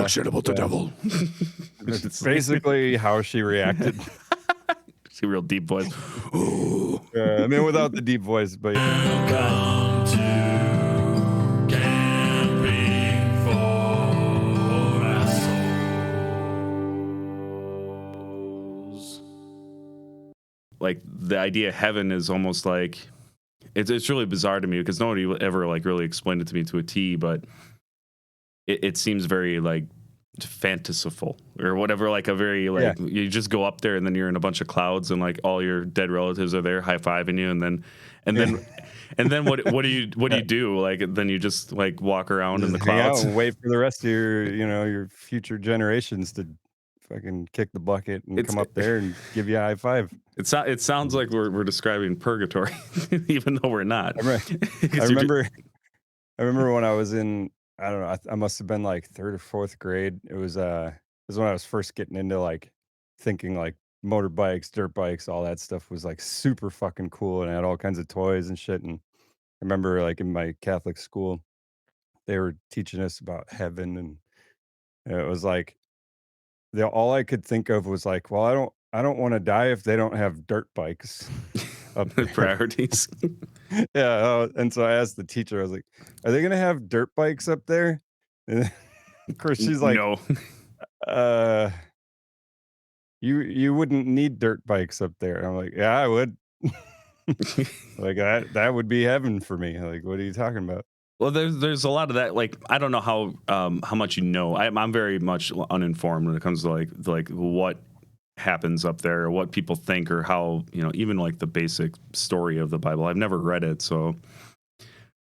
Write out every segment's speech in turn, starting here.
talk shit about the devil. It's basically how she reacted. She real deep voice. I mean, without the deep voice, but Welcome to Camping for Assholes. Like the idea of heaven is almost like it's really bizarre to me because nobody ever like really explained it to me to a T, but it seems very like fantastical or whatever, like a very like you just go up there and then you're in a bunch of clouds and like all your dead relatives are there high-fiving you and then what do you do? Like then you just like walk around in the clouds and wait for the rest of your future generations to fucking kick the bucket and come up there and give you a high five. It sounds like we're describing purgatory, even though we're not. I remember when I was in, I don't know, I must have been like 3rd or 4th grade. It was when I was first getting into like thinking like motorbikes, dirt bikes, all that stuff was like super fucking cool, and I had all kinds of toys and shit. And I remember like in my Catholic school, they were teaching us about heaven, and it was like all I could think of was like, well, I don't want to die if they don't have dirt bikes up there. Priorities. Yeah, and so I asked the teacher, I was like, are they gonna have dirt bikes up there? And of course she's like, no. You wouldn't need dirt bikes up there. And I'm like, yeah, I would. Like that would be heaven for me. Like, what are you talking about? Well, there's a lot of that. Like, I don't know how much you know. I'm very much uninformed when it comes to like what happens up there, or what people think, or how even like the basic story of the Bible. I've never read it, so.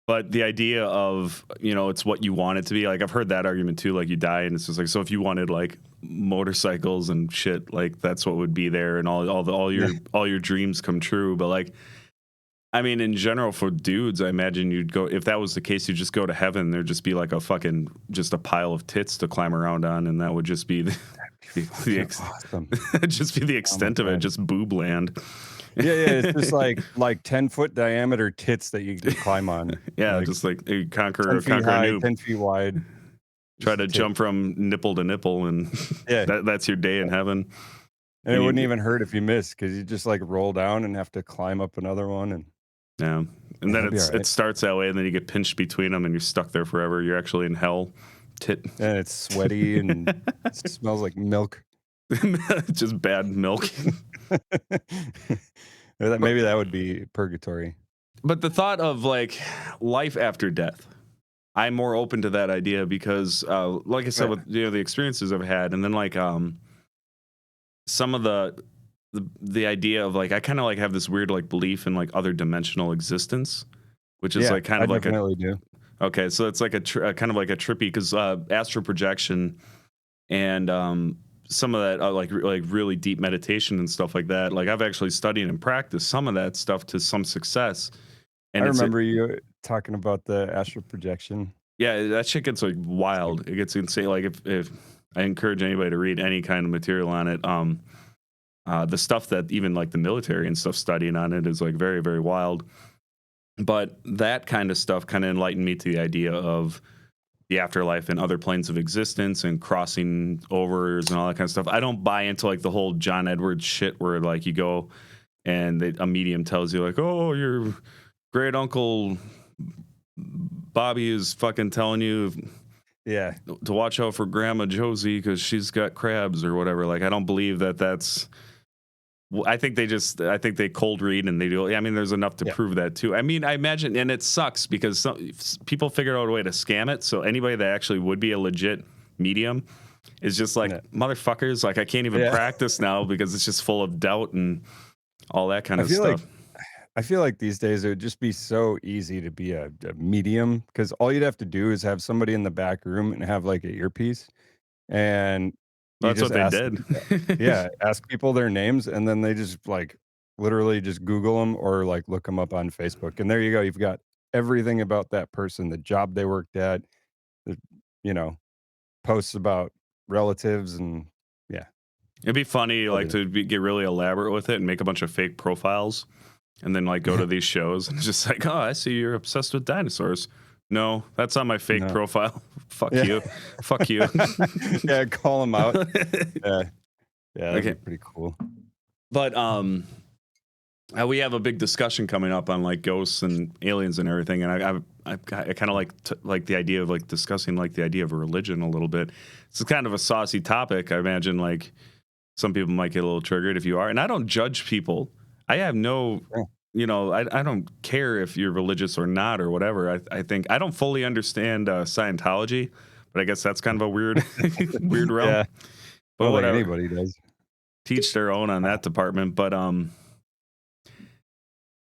But the idea of it's what you want it to be. Like I've heard that argument too. Like you die and it's just like, so if you wanted like motorcycles and shit, like that's what would be there, and all your dreams come true. But like, I mean, in general, for dudes, I imagine you'd go, if that was the case, you'd just go to heaven. There'd just be like just a pile of tits to climb around on, and that would just be awesome. Just be the extent of it, just boob land. Yeah, it's just like 10-foot diameter tits that you can climb on. Yeah, like, just like you conquer 10 feet high, a noob. 10 feet wide. Try to jump from nipple to nipple, and that's your day in heaven. And it wouldn't even hurt if you missed, because you just like roll down and have to climb up another one. And then it starts that way, and then you get pinched between them, and you're stuck there forever. You're actually in hell. And it's sweaty and it smells like milk. Just bad milk. Maybe that would be purgatory. But the thought of like life after death, I'm more open to that idea because, like I said, with the experiences I've had, and then like some of the idea of like I kind of like have this weird like belief in like other dimensional existence, which is like kind of like definitely do. Okay, so it's like a kind of like a trippy, because astral projection and some of that like really deep meditation and stuff like that. Like I've actually studied and practiced some of that stuff to some success. And I remember you talking about the astral projection. Yeah, that shit gets like wild. It gets insane. Like if I encourage anybody to read any kind of material on it, the stuff that even like the military and stuff studying on it is like very, very wild. But that kind of stuff kind of enlightened me to the idea of the afterlife and other planes of existence and crossing overs and all that kind of stuff. I don't buy into like the whole John Edwards shit where like you go and a medium tells you like, oh, your great uncle Bobby is fucking telling you to watch out for Grandma Josie because she's got crabs or whatever. Like I don't believe that's. I think they cold read and they do. I mean, there's enough to prove that too. I mean, I imagine, and it sucks because some people figured out a way to scam it. So anybody that actually would be a legit medium is just like motherfuckers. Like I can't even practice now because it's just full of doubt and all that kind of stuff. I feel like these days it would just be so easy to be a medium, because all you'd have to do is have somebody in the back room and have like an earpiece, and that's what they did. Ask people their names, and then they just like literally just Google them or like look them up on Facebook, and there you go. You've got everything about that person, the job they worked at, the posts about relatives, and it'd be funny like to get really elaborate with it and make a bunch of fake profiles, and then like go to these shows and it's just like, oh, I see you're obsessed with dinosaurs. No, that's on my fake No. profile. Fuck Yeah. you. Fuck you. Yeah, call them out. Yeah, that'd Okay. be pretty cool. But we have a big discussion coming up on like ghosts and aliens and everything, and I kind of like the idea of like discussing like the idea of a religion a little bit. It's kind of a saucy topic. I imagine like some people might get a little triggered if you are, and I don't judge people. I have no, I don't care if you're religious or not or whatever. I think I don't fully understand Scientology, but I guess that's kind of a weird weird realm. Yeah, But I don't think whatever. anybody does. Teach their own on that department, but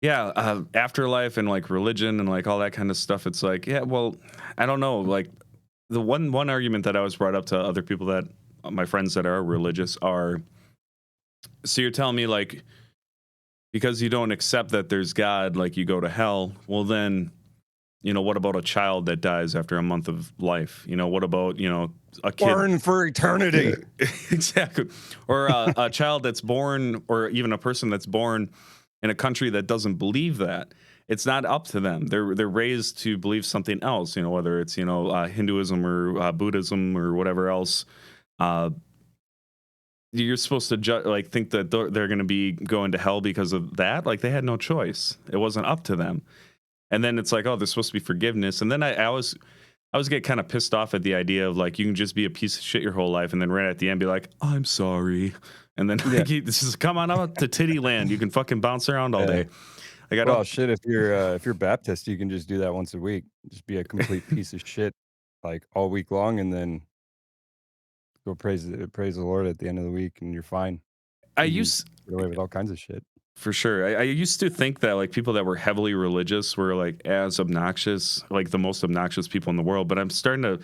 afterlife and like religion and like all that kind of stuff. It's like, yeah, well, I don't know. Like the one argument that I was brought up to other people that my friends that are religious are, so you're telling me like, because you don't accept that there's God, like you go to hell. Well, then, what about a child that dies after a month of life? What about, a kid? Burn for eternity. Exactly. Or a child that's born, or even a person that's born in a country that doesn't believe that. It's not up to them. They're raised to believe something else, whether it's, Hinduism or Buddhism or whatever else. You're supposed to think that they're going to be going to hell because of that. Like they had no choice. It wasn't up to them. And then it's like, oh, there's supposed to be forgiveness. And then I always get kind of pissed off at the idea of like, you can just be a piece of shit your whole life. And then right at the end be like, I'm sorry. And then this is come on up to titty land. You can fucking bounce around all day. Like, well, shit, if you're Baptist, you can just do that once a week. Just be a complete piece of shit like all week long, and then go praise the Lord at the end of the week, and you're fine. I You used get away with all kinds of shit. For sure. I used to think that like people that were heavily religious were like as obnoxious, like the most obnoxious people in the world. But I'm starting to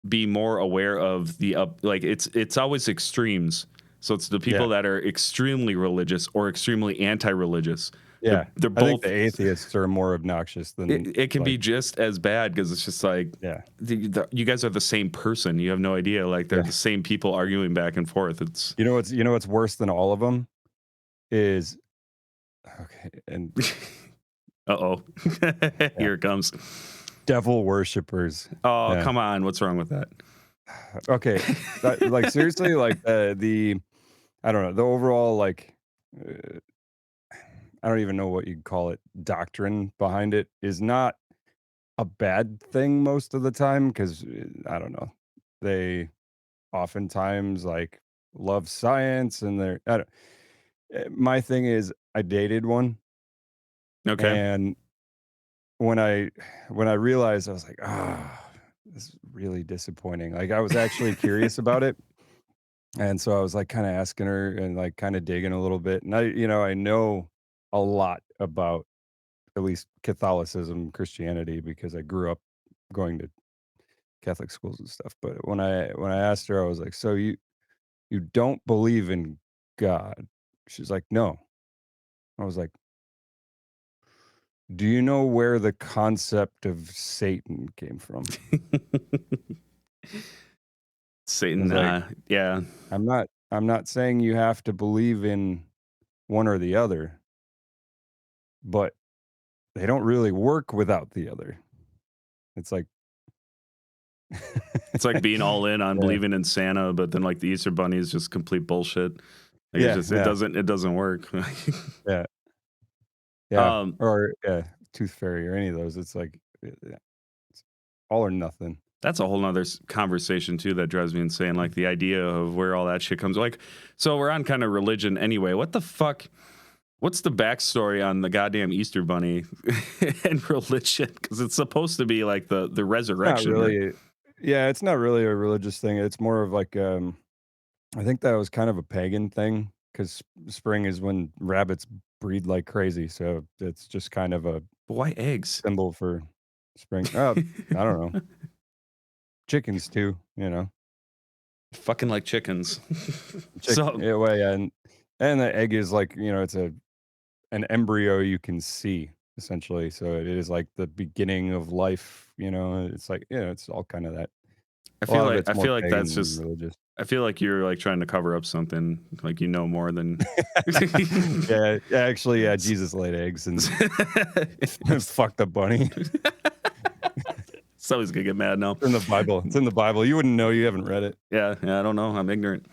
be more aware of the like it's always extremes. So it's the people that are extremely religious or extremely anti-religious. Yeah, they're both. I think the atheists are more obnoxious than it can be just as bad, because it's just like, you guys are the same person. You have no idea. Like they're the same people arguing back and forth. It's what's worse than all of them is and here it comes. Devil worshippers. Oh, come on. What's wrong with that? Okay. Like seriously, like the I don't know, the overall like I don't even know what you'd call it, doctrine behind it is not a bad thing most of the time, because I don't know, they oftentimes like love science, and my thing is I dated one. Okay. And when I realized, I was like, this is really disappointing. Like I was actually curious about it. And so I was like kind of asking her and like kind of digging a little bit. And I know a lot about at least Catholicism, Christianity, because I grew up going to Catholic schools and stuff. But when I asked her, I was like, so you don't believe in God? She's like, no. I was like, do you know where the concept of Satan came from? Satan, like, yeah. I'm not saying you have to believe in one or the other, but they don't really work without the other. It's like it's like being all in on believing in Santa, but then like the Easter Bunny is just complete bullshit. Like it doesn't work. Yeah. Or Tooth Fairy or any of those. It's like it's all or nothing. That's a whole nother conversation too that drives me insane. Like the idea of where all that shit comes. Like, so we're on kind of religion anyway. What the fuck? What's the backstory on the goddamn Easter Bunny and religion? Because it's supposed to be like the resurrection. Not really. Yeah, it's not really a religious thing. It's more of like I think that was kind of a pagan thing, because spring is when rabbits breed like crazy. So it's just kind of a why eggs symbol for spring. I don't know. Chickens too, fucking like chickens. And the egg is like, it's an embryo you can see, essentially. So it is like the beginning of life. It's like, it's all kind of that. I feel like that's just religious. I feel like you're like trying to cover up something, like more than. Actually, Jesus laid eggs and fucked the bunny. Somebody's gonna get mad now. It's in the Bible. It's in the Bible. You wouldn't know. You haven't read it. Yeah, I don't know. I'm ignorant.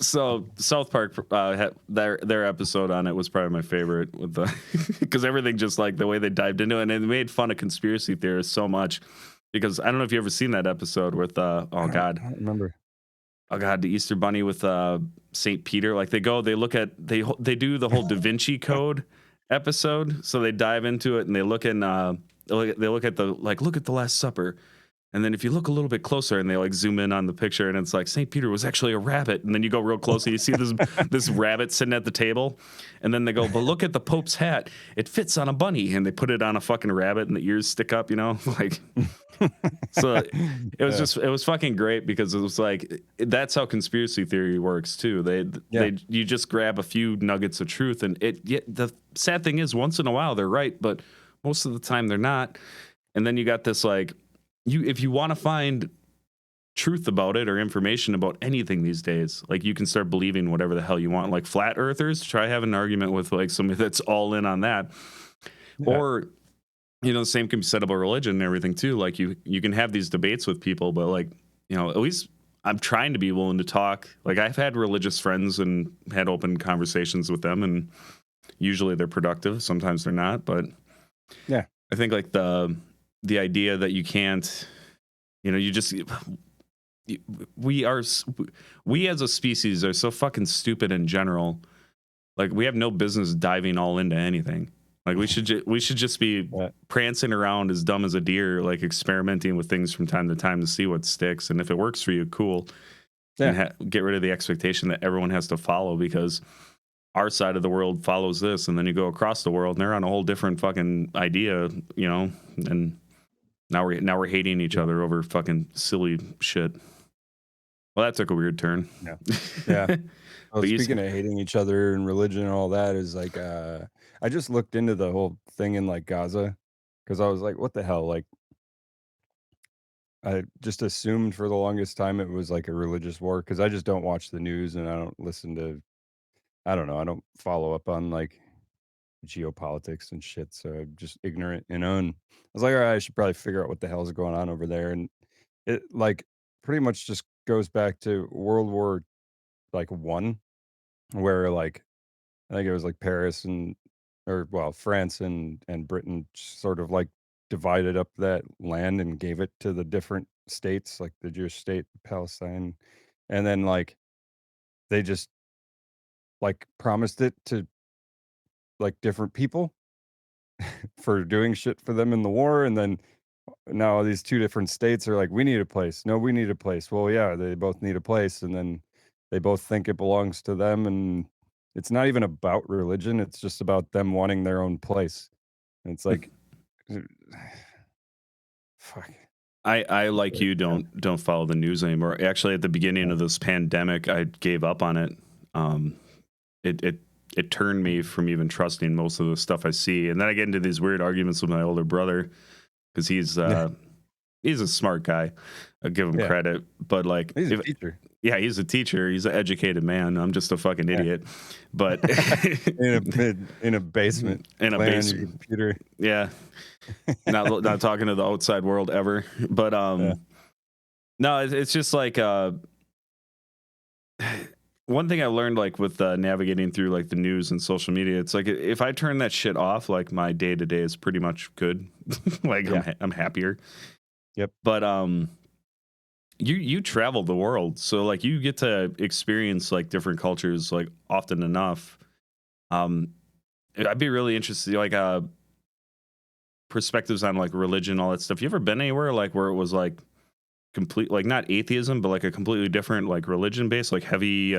So South Park, their episode on it was probably my favorite with the because everything just like the way they dived into it, and they made fun of conspiracy theorists so much. Because I don't know if you ever seen that episode with I don't remember. oh god, the Easter Bunny with Saint Peter. Like they look at they do the whole Da Vinci Code episode. So they dive into it and they look in they look at the look at the Last Supper. And then if you look a little bit closer and they like zoom in on the picture and it's like St. Peter was actually a rabbit. And then you go real close and you see this rabbit sitting at the table. And then they go, but look at the Pope's hat. It fits on a bunny. And they put it on a fucking rabbit and the ears stick up, you know? Like, so it was it was fucking great because it was like, that's how conspiracy theory works too. You just grab a few nuggets of truth and the sad thing is once in a while they're right, but most of the time they're not. And then you got this like, if you want to find truth about it or information about anything these days, like you can start believing whatever the hell you want. Like flat earthers, try having an argument with like somebody that's all in on that. Yeah. Or, you know, the same can be said about religion and everything too. Like you can have these debates with people, but like, you know, at least I'm trying to be willing to talk. Like I've had religious friends and had open conversations with them, and usually they're productive. Sometimes they're not, but yeah, I think like the idea that you can't, you know, we as a species are so fucking stupid in general. Like we have no business diving all into anything. Like we should just be prancing around as dumb as a deer, like experimenting with things from time to time to see what sticks. And if it works for you, cool. Yeah. And get rid of the expectation that everyone has to follow because our side of the world follows this. And then you go across the world and they're on a whole different fucking idea, you know, and now we're hating each other over fucking silly shit. Well, that took a weird turn. Yeah. Yeah. Well, speaking of hating each other and religion and all that is like, I just looked into the whole thing in like Gaza because I was like, what the hell? Like, I just assumed for the longest time it was like a religious war because I just don't watch the news and I don't listen to, I don't know, I don't follow up on like geopolitics and shit. So I'm just ignorant, you know. And I was like, all right, I should probably figure out what the hell is going on over there. And it like pretty much just goes back to World War like one, where like I think it was like Paris and France and Britain sort of like divided up that land and gave it to the different states, like the Jewish state, Palestine, and then like they just like promised it to like different people for doing shit for them in the war, and then now these two different states are like, we need a place. No, we need a place. Well, yeah, they both need a place, and then they both think it belongs to them, and it's not even about religion. It's just about them wanting their own place. And it's like, fuck. I like you don't follow the news anymore. Actually, at the beginning of this pandemic, I gave up on it. It turned me from even trusting most of the stuff I see, and then I get into these weird arguments with my older brother because he's a smart guy. I give him credit, but like he's a teacher. Yeah, he's a teacher. He's an educated man. I'm just a fucking idiot. But in a basement, computer. Yeah, not talking to the outside world ever. But no, it's just like one thing I learned like with navigating through like the news and social media. It's like if I turn that shit off, like my day to day is pretty much good. Like I'm happier. Yep. But you travel the world, so like you get to experience like different cultures like often enough. I'd be really interested like perspectives on like religion, all that stuff. You ever been anywhere like where it was like complete, like not atheism, but like a completely different like religion based, like heavy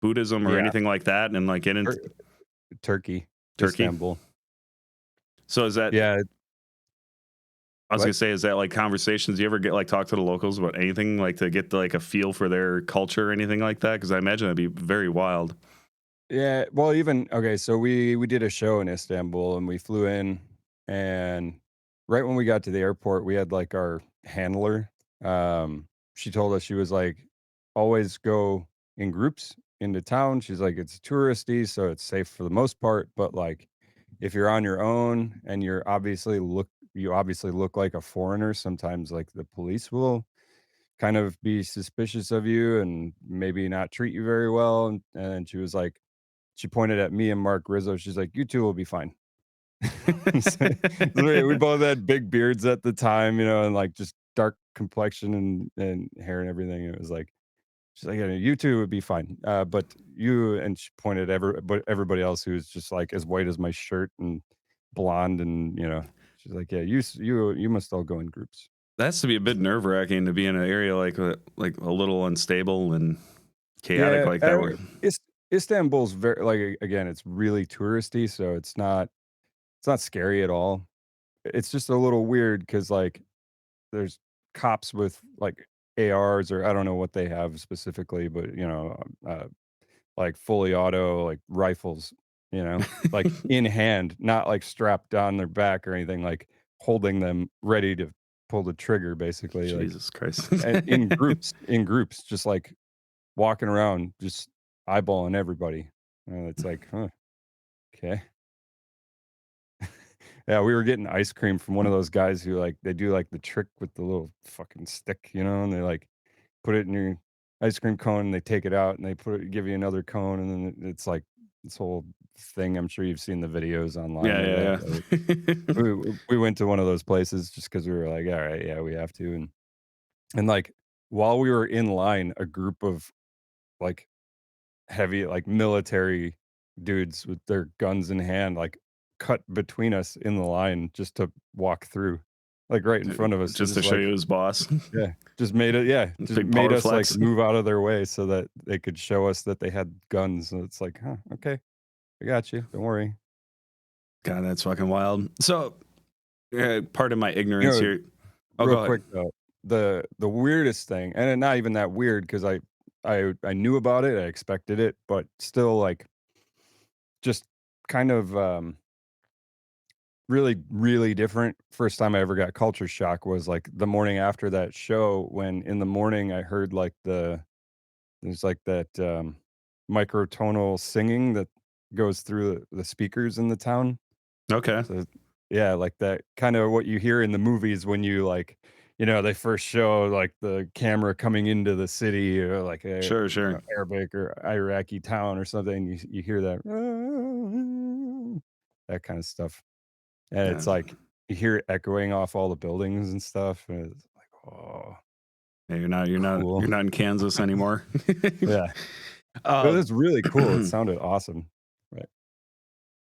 Buddhism or anything like that, and like get into Turkey, Istanbul. So is that I was gonna say, is that like conversations you ever get like talk to the locals about anything like to get like a feel for their culture or anything like that? Because I imagine that'd be very wild. Yeah, well, so we did a show in Istanbul and we flew in, and right when we got to the airport, we had like our handler. She told us, she was like, always go in groups into town. She's like, it's touristy, so it's safe for the most part, but like if you're on your own and you're obviously you obviously look like a foreigner, sometimes like the police will kind of be suspicious of you and maybe not treat you very well. And she was like, she pointed at me and Mark Rizzo. She's like, "You two will be fine." So, we both had big beards at the time, and like just dark complexion and hair and everything. It was like, she's like, "Yeah, you two would be fine. But you," and she pointed but everybody else who's just like as white as my shirt and blonde, and she's like, "Yeah, you must all go in groups." That has to be a bit nerve wracking to be in an area like a little unstable and chaotic Yeah, like that. Where Istanbul's very, like, again, it's really touristy, so it's not scary at all. It's just a little weird because like there's cops with like ARs, or I don't know what they have specifically, but like fully auto like rifles, like in hand, not like strapped on their back or anything, like holding them ready to pull the trigger, basically, like, Jesus Christ. and in groups, just like walking around, just eyeballing everybody. It's like, huh, okay. Yeah, we were getting ice cream from one of those guys who like they do like the trick with the little fucking stick, and they like put it in your ice cream cone and they take it out and they give you another cone, and then it's like this whole thing. I'm sure you've seen the videos online of that. Yeah, Like, yeah. we went to one of those places just because we were like, all right, yeah, we have to. And like while we were in line, a group of like heavy, like military dudes with their guns in hand, like cut between us in the line just to walk through, like right in front of us. Just to Just show like, you his boss. yeah, just made it, yeah, just Big made power us like flex. move out of their way so that they could show us that they had guns. And it's like, huh, okay, I got you. Don't worry. God, that's fucking wild. So, part of my You ignorance know, here. Oh, real go ahead. quick though, the weirdest thing, and not even that weird because I knew about it, I expected it, but still like just kind of really, really different. First time I ever got culture shock was like the morning after that show, when in the morning I heard like there's like that microtonal singing that goes through the speakers in the town. Okay. So yeah, like that kind of what you hear in the movies when you like, they first show like the camera coming into the city, or like a Sure, sure. Arabic or Iraqi town or something. You hear that that kind of stuff. And Yeah. it's like you hear it echoing off all the buildings and stuff, and it's like, oh, Yeah, you're cool. not in Kansas anymore. Yeah, it Um, was really cool. It sounded awesome. Right.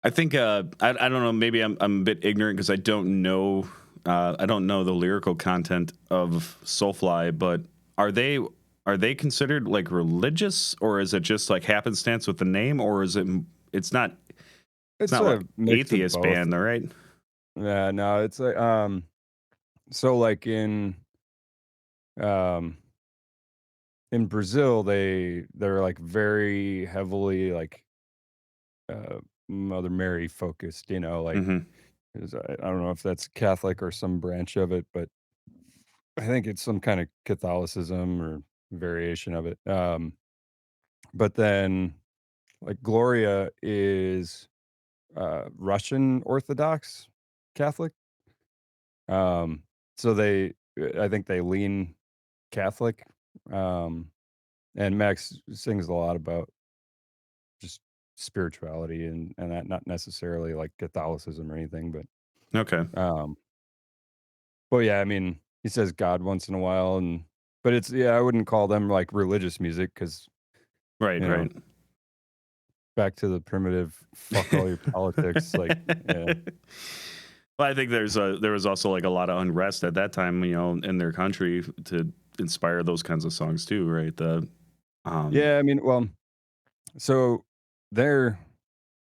I think I don't know. Maybe I'm a bit ignorant because I don't know the lyrical content of Soulfly. But are they considered like religious, or is it just like happenstance with the name, or is it? It's It's not a like mix of atheist both. band, though, right? Yeah, no, it's like so like um in Brazil, they're like very heavily like uh Mother Mary focused, like, Mm-hmm. 'cause I don't know if that's Catholic or some branch of it, but I think it's some kind of Catholicism or variation of it. But then like Gloria is Russian Orthodox Catholic. Um, so I think they lean Catholic. Um, and Max sings a lot about just spirituality and that, not necessarily like Catholicism or anything, Okay. um, but yeah, I mean, he says God once in a while, but it's, yeah, I wouldn't call them like religious music because Right. you know Right. back to the primitive fuck all your politics, like, yeah. Well, I think there was also like a lot of unrest at that time, in their country to inspire those kinds of songs too, right? Um, Yeah, I mean, well, so their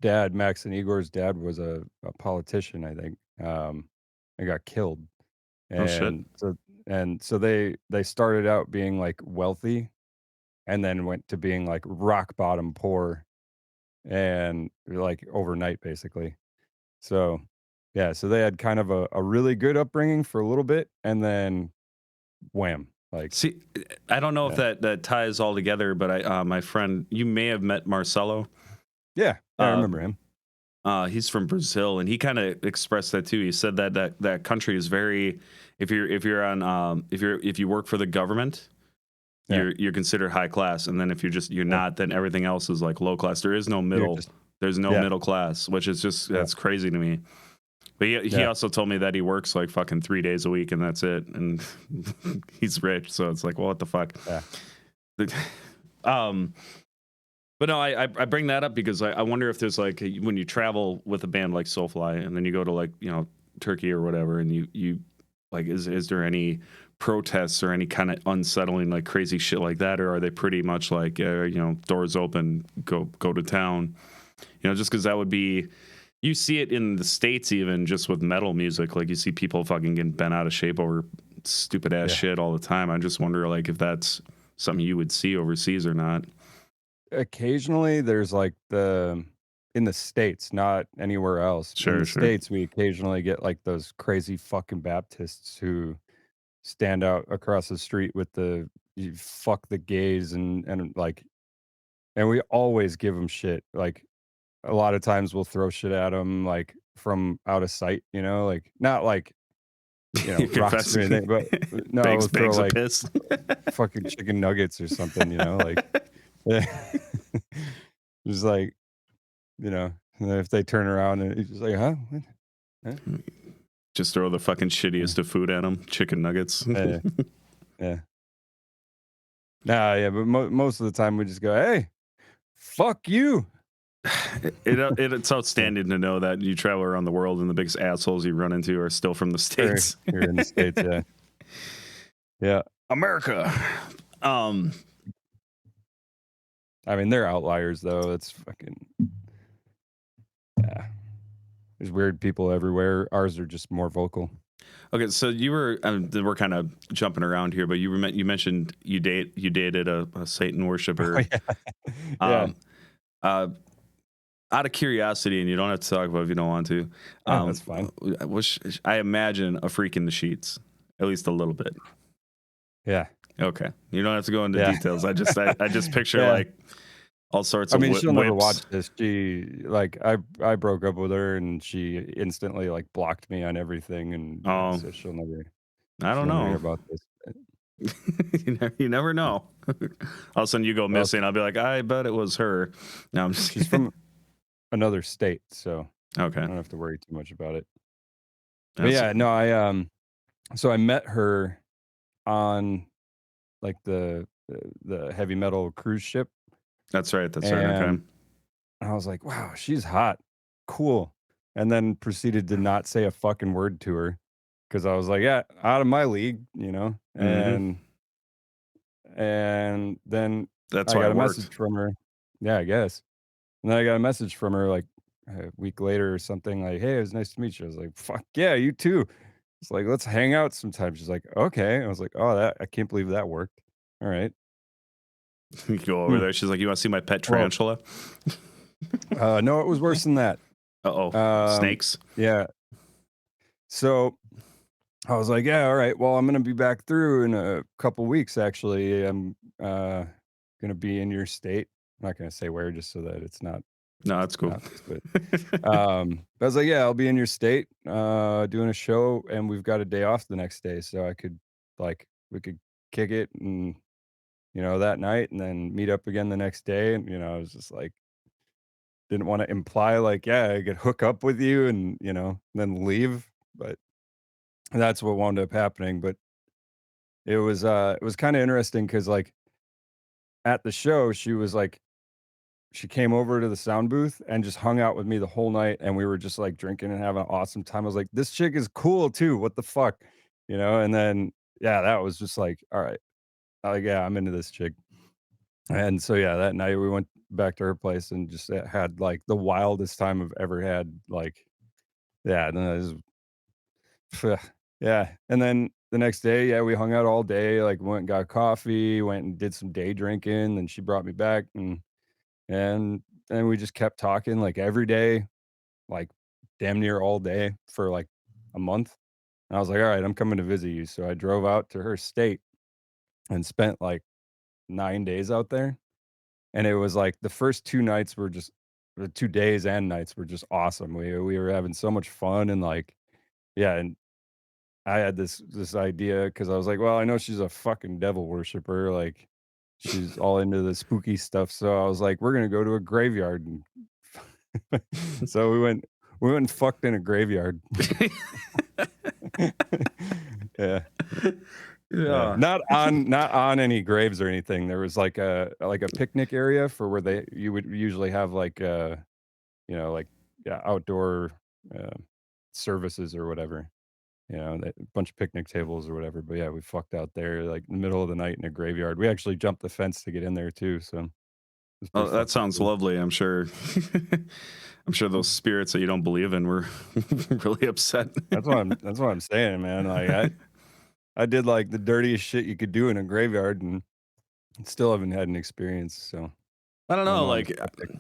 dad, Max and Igor's dad, was a politician, I think, and got killed. oh shit. And so they started out being like wealthy and then went to being like rock bottom poor, and like overnight basically. So yeah, so they had kind of a really good upbringing for a little bit, and then wham, like, See, I don't know if yeah. that ties all together, but my friend, you may have met Marcelo. Yeah, I Uh, remember him. He's from Brazil, and he kind of expressed that too. He said that country is very, if you work for the government, Yeah. you're considered high class, and then if you're Yeah. not, then everything else is like low class. There is no You're middle. just There's no yeah. middle class, which is just Yeah. that's crazy to me. But he Yeah. also told me that he works like fucking 3 days a week, and that's it, and he's rich. So it's like, well, what the fuck? Yeah. But no, I bring that up because I wonder if there's like when you travel with a band like Soulfly, and then you go to like Turkey or whatever, and you like is there any protests or any kind of unsettling like crazy shit like that, or are they pretty much like doors open, go to town, just because that would be. You see it in the States even just with metal music, like you see people fucking getting bent out of shape over stupid ass shit all the time. I just wonder like if that's something you would see overseas or not. Occasionally there's like in the States, not anywhere else. In the Sure. States, we occasionally get like those crazy fucking Baptists who stand out across the street with the you fuck the gays and like, and we always give them shit. Like a lot of times we'll throw shit at them like from out of sight, like not like You're rocks or confessing. anything, but no, we'll throw Bags of like piss. fucking chicken nuggets or something, like yeah. Just like, and then if they turn around and it's just like, huh? What? Huh? Just throw the fucking shittiest of food at them. Chicken nuggets. Yeah. Yeah. Nah, yeah, but most of the time we just go, hey, fuck you. It's outstanding to know that you travel around the world and the biggest assholes you run into are still from the States. Here in the States, yeah. Yeah. America. I mean, they're outliers though. It's fucking yeah. There's weird people everywhere. Ours are just more vocal. Okay, so you were we're kind of jumping around here, but you mentioned you dated a Satan worshiper. Yeah. Out of curiosity, and you don't have to talk about it if you don't want to. That's fine. I imagine a freak in the sheets, at least a little bit. Yeah. Okay, you don't have to go into details. I just picture like all sorts of. I mean, she'll never whips. watch this. She like I broke up with her, and she instantly like blocked me on everything, and so she'll never. I don't know hear about this. You never know. All of a sudden, you go missing. I'll be like, I bet it was her. No, I'm just. She's from another state, so okay, I don't have to worry too much about it. But yeah, no, so I met her on like the heavy metal cruise ship. That's right. Okay. I was like, wow, she's hot, cool, and then proceeded to not say a fucking word to her because I was like, yeah, out of my league, and then that's I why got it a worked. message from her. Yeah, I guess. And then I got a message from her like a week later or something like, hey, it was nice to meet you. I was like, fuck yeah, you too. It's like, let's hang out sometime. She's like, okay. I was like, oh, I can't believe that worked. All right. You go over there. She's like, you want to see my pet tarantula? No, it was worse than that. Snakes. Yeah. So I was like, yeah, all right. Well, I'm going to be back through in a couple weeks, actually. I'm going to be in your state. I'm not going to say where just so that it's not. No, that's cool. But I was like, yeah, I'll be in your state doing a show, and we've got a day off the next day. So we could kick it and, that night and then meet up again the next day. And, I was just like, didn't want to imply like, yeah, I could hook up with you and, then leave. But that's what wound up happening. But it was kind of interesting because like at the show, she came over to the sound booth and just hung out with me the whole night. And we were just like drinking and having an awesome time. I was like, this chick is cool too. What the fuck? And then, yeah, that was just like, all right. Yeah, I'm into this chick. And so, yeah, that night we went back to her place and just had like the wildest time I've ever had. Like, yeah, and then yeah. And then the next day, yeah, we hung out all day, like went and got coffee, went and did some day drinking. And she brought me back and we just kept talking like every day, like damn near all day for like a month. And I was like, all right, I'm coming to visit you. So I drove out to her state and spent like 9 days out there. And it was like the first 2 nights were just the 2 days and nights were just awesome. We were having so much fun and, like yeah, and I had this idea because I was like, "Well, I know she's a fucking devil worshiper, like, she's all into the spooky stuff," so I was like, "We're gonna go to a graveyard," and so we went and fucked in a graveyard. Yeah. Yeah, Yeah. not on any graves or anything. There was like a picnic area for where you would usually have like yeah, outdoor uh, services or whatever. A bunch of picnic tables or whatever. But yeah, we fucked out there like in the middle of the night in a graveyard. We actually jumped the fence to get in there too. So it was Oh, pretty that fucking sounds cool. lovely. I'm sure. I'm sure those spirits that you don't believe in were really upset. That's what I'm saying, man. Like I did like the dirtiest shit you could do in a graveyard and still haven't had an experience. So I don't I don't know. know. I'm Like, skeptic.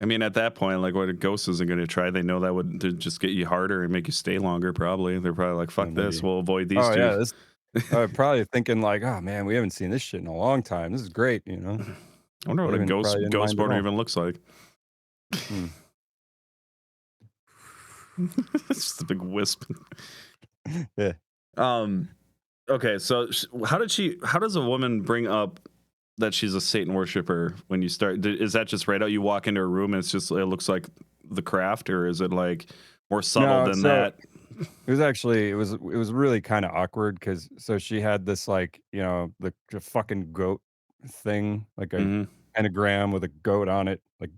I mean, at that point, like, what a ghost isn't going to try? They know that would to just get you harder and make you stay longer. Probably, they're probably like, Yeah, "Fuck this. maybe. We'll avoid these Oh two." yeah, probably thinking like, "Oh man, we haven't seen this shit in a long time. This is great," you know? I wonder what a Probably didn't ghost mind at boner all. even looks like. Hmm. It's just a big wisp. Yeah. Um. Okay, so how does a woman bring up that she's a Satan worshiper when you start? Is that just right out? You walk into a room and it looks like the craft, or is it like more subtle No, than so that? it was really kinda awkward because so she had this, like, the fucking goat thing, like a Hmm. pentagram with a goat on it, like,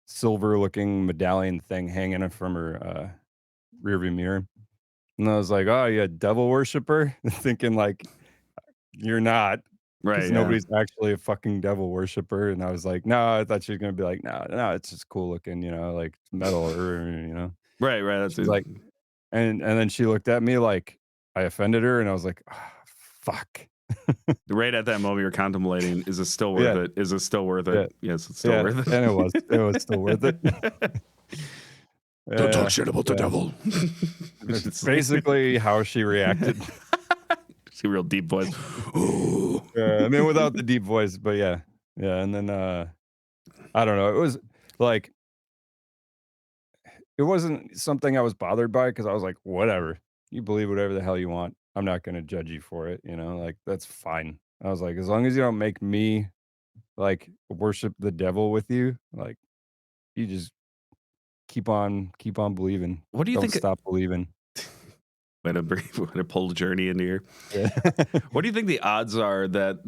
silver-looking medallion thing hanging from her, rearview mirror, and I was like, "Oh, you a devil worshiper?" Thinking like, "You're not, Right. because Yeah. nobody's actually a fucking devil worshiper," and I was like, "No," I thought she was gonna be like, "No, no, it's just cool looking, like, it's metal or." Right. Right. That's She's it. like and then she looked at me like I offended her, and I was like, "Ah, fuck." Right at that moment, you're contemplating: Is it still worth Yeah, it? Is it still worth it? yeah, Yes, it's still yeah, worth and it was still worth it. it. Don't talk Yeah, shit about the yeah. devil. That's basically how she reacted. See, real deep voice. Ooh. I mean, without the deep voice, but yeah. Yeah, and then, I don't know, it was like it wasn't something I was bothered by because I was like, "Whatever. You believe whatever the hell you want. I'm not gonna judge you for it," like, that's fine. I was like, "As long as you don't make me, like, worship the devil with you, like, you just keep on believing. What do you Don't think? stop believing." Way to pull journey into here. Yeah. What do you think the odds are that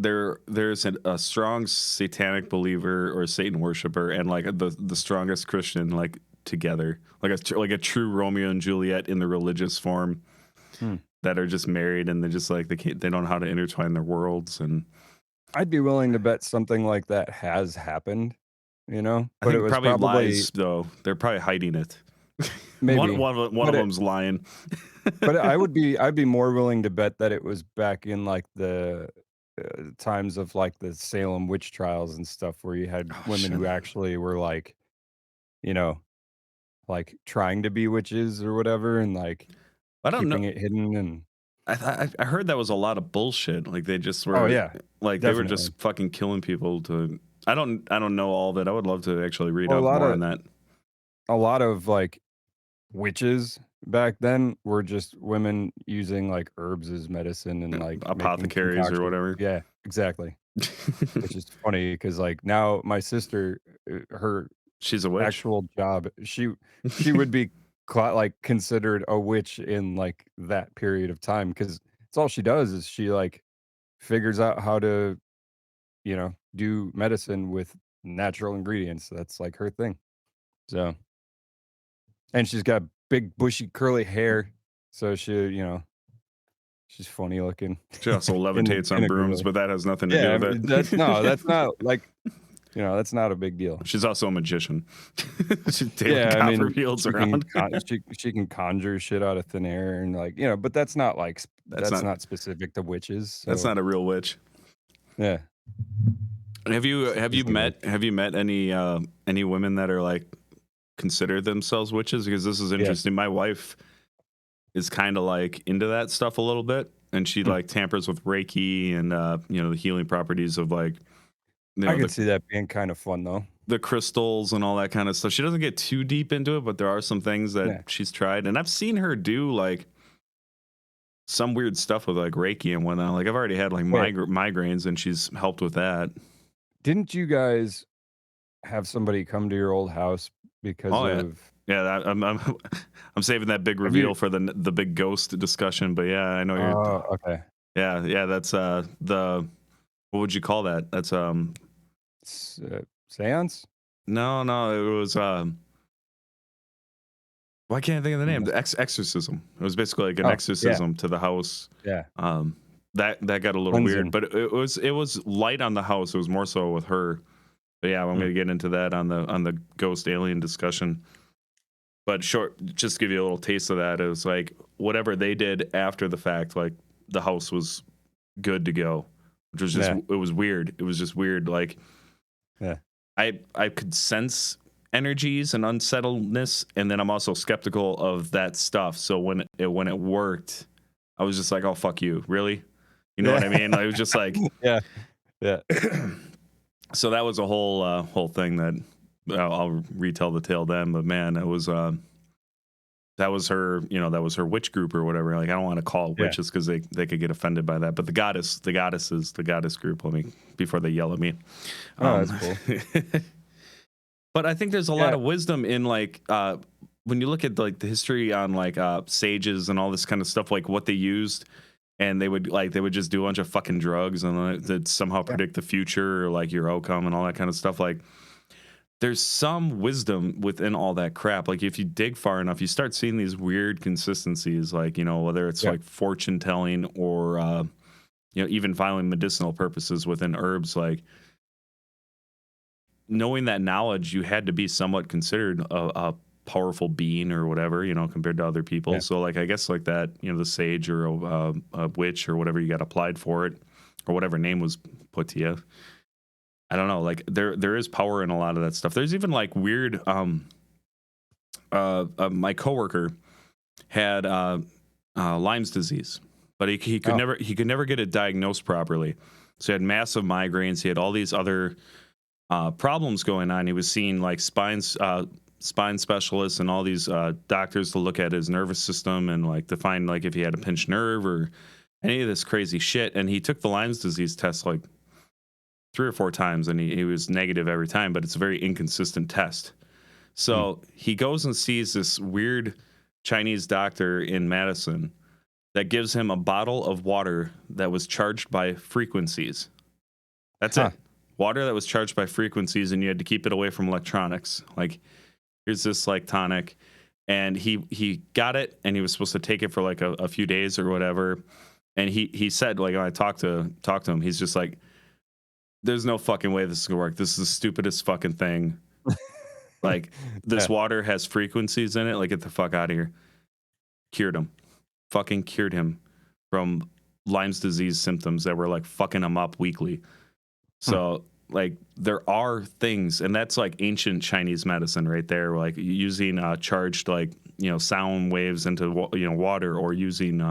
there's a strong satanic believer or Satan worshiper and like the strongest Christian like together, like a true Romeo and Juliet in the religious form Hmm. that are just married and they're just like they don't know how to intertwine their worlds and I'd be willing to bet something like that has happened, I but it think was probably probably lies though. They're probably hiding it. maybe, One but of it them's lying. but I'd be more willing to bet that it was back in, like, the, times of, like, the Salem witch trials and stuff where you had Oh women shit! who actually were, like, you know, like, trying to be witches or whatever and, like, I don't know. keeping it hidden and I heard that was a lot of bullshit. Like they just Oh, were yeah, like they were definitely. just fucking killing people to. I don't know all of it. I would love to actually read Well, up more on that. a lot of, like, witches back then were just women using, like, herbs as medicine and, like, making Apothecaries or concoctions. whatever. Yeah, exactly, which is funny because like, now my sister, her She's a witch. actual job, she would be like, considered a witch in, like, that period of time because it's all she does is she, like, figures out how to, do medicine with natural ingredients. That's, like, her thing. So and she's got big, bushy, curly hair, so she's funny looking She also in levitates in on a good brooms, way. but that has nothing to do Yeah, I with mean, that's no, it. that's not like, that's not a big deal. She's also a magician. She's daily Yeah, I copper mean, fields around. she can conjure shit out of thin air and, like, but that's not, like, That's that's not not specific to witches, that's so not a real witch. yeah. Have you Disney witch. met any women that are like consider themselves witches? Because this is Yeah. interesting. My wife is kind of like into that stuff a little bit, and she Hmm. like tampers with Reiki and the healing properties of like you I know, could see that being kind of fun though. the crystals and all that kind of stuff. She doesn't get too deep into it, but there are some things that Yeah. she's tried, and I've seen her do like some weird stuff with like Reiki and whatnot. Like I've already had like Wait, migraines, and she's helped with that. didn't you guys have somebody come to your old house because Oh yeah, of yeah. I'm I'm saving that big have you reveal for the big ghost discussion. But yeah, I know you're. oh, okay. Yeah. That's the what would you call that? That's Seance? no. It was why can't I think of the name? Almost. The exorcism. It was basically like an Oh, yeah, exorcism to the house. yeah. Um, that got a little weird, Cleansing. but it was light on the house. It was more so with her. But yeah, I'm Mm, gonna get into that on the ghost alien discussion. But short, just to give you a little taste of that, it was like whatever they did after the fact, like the house was good to go, which was just yeah, it was weird. It was just weird. Like yeah. I could sense energies and unsettledness, and then I'm also skeptical of that stuff. So when it worked, I was just like, oh fuck you, really? You know what Yeah. I mean? Like, it was just like Yeah, yeah. so that was a whole thing that I'll retell the tale then. But man, it was that was her, that was her witch group or whatever. Like I don't want to call it Yeah. witches because they could get offended by that. But the goddess group. Let me before they yell at me. Oh, Um, that's cool. but I think there's a lot Yeah, of wisdom in like when you look at like the history on like sages and all this kind of stuff, like what they used. And they would just do a bunch of fucking drugs and that somehow yeah, predict the future or like your outcome and all that kind of stuff. Like there's some wisdom within all that crap. Like if you dig far enough, you start seeing these weird consistencies, like, whether it's yeah, like fortune telling or, even filing medicinal purposes within herbs, like knowing that knowledge, you had to be somewhat considered a powerful being or whatever, compared to other people. yeah, So like, I guess like that, the sage or a witch or whatever you got applied for it or whatever name was put to you. I don't know. Like there is power in a lot of that stuff. There's even like weird. My coworker had Lyme's disease, but he could oh, never get it diagnosed properly. So he had massive migraines. He had all these other problems going on. He was seeing like spine specialists and all these doctors to look at his nervous system and like to find like if he had a pinched nerve or any of this crazy shit. And he took the Lyme's disease test like 3 or 4 times and he was negative every time, but it's a very inconsistent test. mm, So he goes and sees this weird Chinese doctor in Madison that gives him a bottle of water that was charged by frequencies. That's huh, it. Water that was charged by frequencies, and you had to keep it away from electronics. Like, here's this like tonic, and he got it, and he was supposed to take it for like a few days or whatever. And he said, like, when I talked to him, he's just like, there's no fucking way this is gonna work. This is the stupidest fucking thing. Like yeah, this water has frequencies in it. Like get the fuck out of here. Cured him. Fucking cured him from Lyme's disease symptoms that were like fucking him up weekly. hmm, So like there are things, and that's like ancient Chinese medicine right there. Like using charged like sound waves into water, or using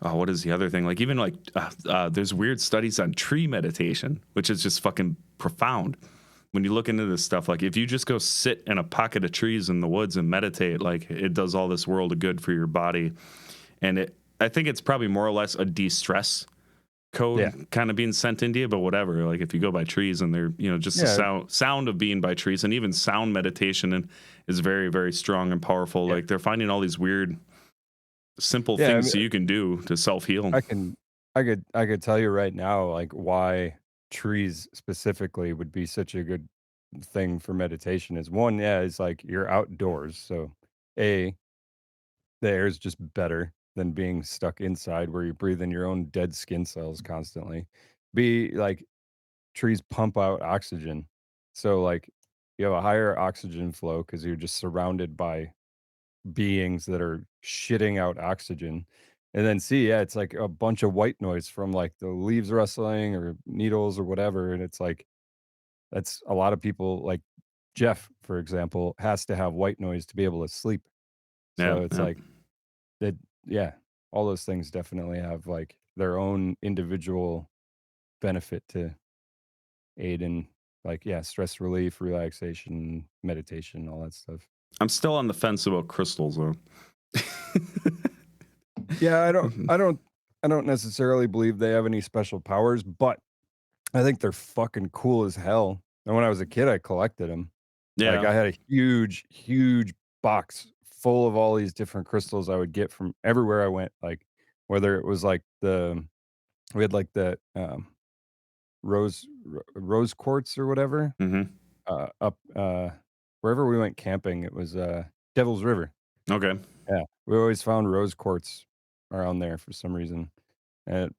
oh, what is the other thing? Like even like there's weird studies on tree meditation, which is just fucking profound. When you look into this stuff, like if you just go sit in a pocket of trees in the woods and meditate, like it does all this world of good for your body. And I think it's probably more or less a de-stress yeah, code kind of being sent into you, but whatever. Like if you go by trees and they're, just the yeah, sound of being by trees, and even sound meditation is very, very strong and powerful. yeah, Like they're finding all these weird, simple yeah. I things mean, that you can do to self-heal. I could tell you right now, like why trees specifically would be such a good thing for meditation is one, yeah, it's like you're outdoors, so A, the air is just better than being stuck inside where you breathe in your own dead skin cells constantly. B, like trees pump out oxygen. So like you have a higher oxygen flow because you're just surrounded by beings that are shitting out oxygen. And then C, yeah, it's like a bunch of white noise from like the leaves rustling or needles or whatever. And it's like that's a lot of people like Jeff, for example, has to have white noise to be able to sleep. Yeah, So it's yeah. like that, yeah, all those things definitely have like their own individual benefit to. aid in like stress relief, relaxation, meditation, all that stuff. I'm still on the fence about crystals though. Yeah, I don't necessarily believe they have any special powers, but I think they're fucking cool as hell. And when I was a kid, I collected them. Like, Yeah. I had a huge, huge box full of all these different crystals I would get from everywhere I went, like, whether it was, like, we had, like, the, rose quartz or whatever, Mm-hmm. up, wherever we went camping, it was, Devil's River. Okay. Yeah, we always found rose quartz around there for some reason, and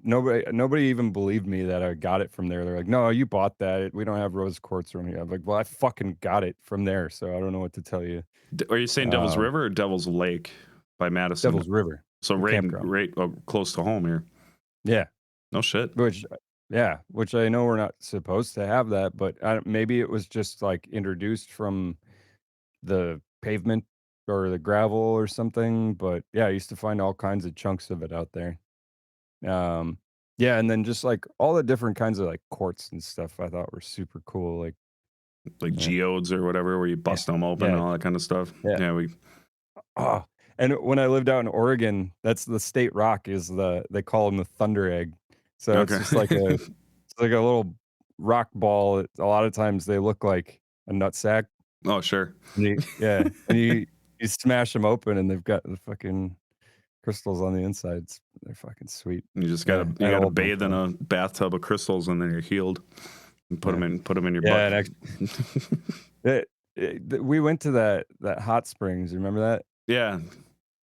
nobody even believed me that I got it from there. They're like, "No, you bought that. We don't have rose quartz around here." I'm like, "Well, I fucking got it from there, so I don't know what to tell you." Are you saying Devil's Um, River or Devil's Lake by Madison? Devil's River, So the right, campground. right close to home here. Yeah, No shit. which I know we're not supposed to have that, but maybe it was just, like, introduced from the pavement or the gravel or something, but, yeah, I used to find all kinds of chunks of it out there. Um, yeah, and then just, like, all the different kinds of, like, quartz and stuff I thought were super cool, like, Like yeah. geodes or whatever, where you Yeah. bust them open and Yeah, all that kind of stuff. yeah. Yeah, we. Oh, and when I lived out in Oregon, that's the state rock is they call them the thunder egg. So it's Okay. just like it's like a little rock ball. A lot of times they look like a nut sack. Oh, sure. And you smash them open and they've got the fucking crystals on the insides. They're fucking sweet. You just Yeah, I gotta had a whole bunch bathe of in 'em. a bathtub of crystals and then you're healed. And Yeah. put them in your Yeah, butt. and we went to that hot springs, you remember that? Yeah,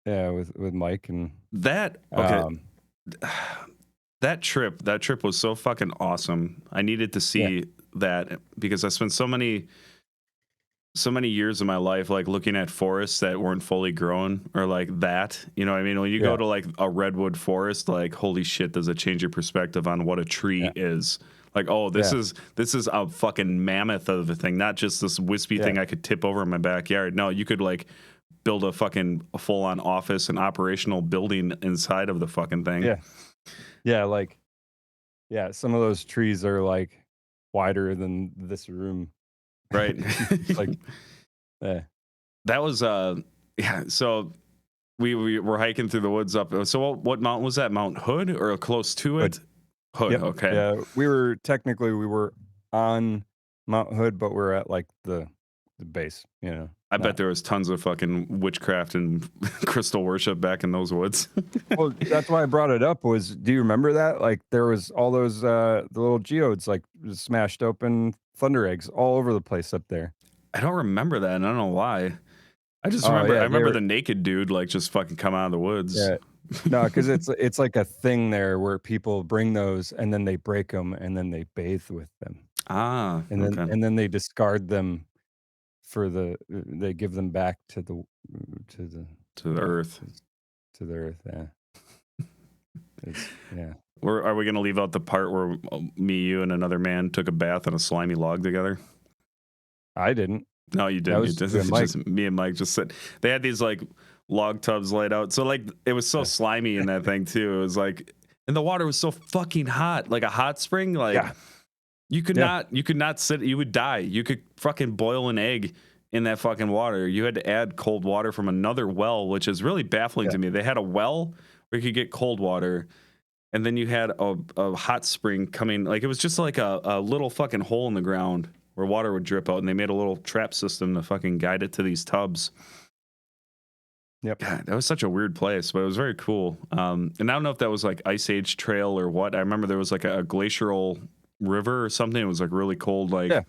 Yeah, with Mike and, that okay. um That trip was so fucking awesome. I needed to yeah, see that because I spent so many years of my life like looking at forests that weren't fully grown or like that. You know what I mean? When you go yeah, to like a redwood forest, like holy shit, does it change your perspective on what a tree yeah, is? Like, oh, yeah, this is a fucking mammoth of a thing, not just this wispy yeah, thing I could tip over in my backyard. No, you could like build a full on office and operational building inside of the fucking thing. yeah, yeah, like yeah, some of those trees are, like, wider than this room. Right. It's like yeah, That was yeah, so we were hiking through the woods up. So what mountain was that? Mount Hood or close to but it? Hood, yep, okay. yeah, we were on Mount Hood, but we're at, like, the base, I bet not there was tons of fucking witchcraft and crystal worship back in those woods. well, that's why I brought it up was do you remember that? Like, there was all those, the little geodes, like, smashed open thunder eggs all over the place up there. I don't remember that, and I don't know why. Oh, I yeah, they remember were the naked dude like just fucking come out of the woods. yeah. No, because it's like a thing there where people bring those and then they break them and then they bathe with them. Ah, And then okay. discard them for they give them back to the To the yeah, earth. to the earth, yeah. It's yeah. Or are we gonna leave out the part where me, you, and another man took a bath on a slimy log together? I didn't. No, you That didn't. You was just, you and Mike. just me and Mike just sit. They had these like log tubs laid out. So like it was so Yeah. slimy in that thing too. It was like, and the water was so fucking hot, like a hot spring. Like Yeah. Yeah. you could not sit. You would die. You could fucking boil an egg in that fucking water. You had to add cold water from another well, which is really baffling Yeah. to me. They had a well where you could get cold water. And then you had a hot spring coming. Like it was just like a little fucking hole in the ground where water would drip out, and they made a little trap system to fucking guide it to these tubs. Yep. God, that was such a weird place, but it was very cool. And I don't know if that was like Ice Age trail or what. I remember there was like a glacial river or something. It was like really cold, like Yeah.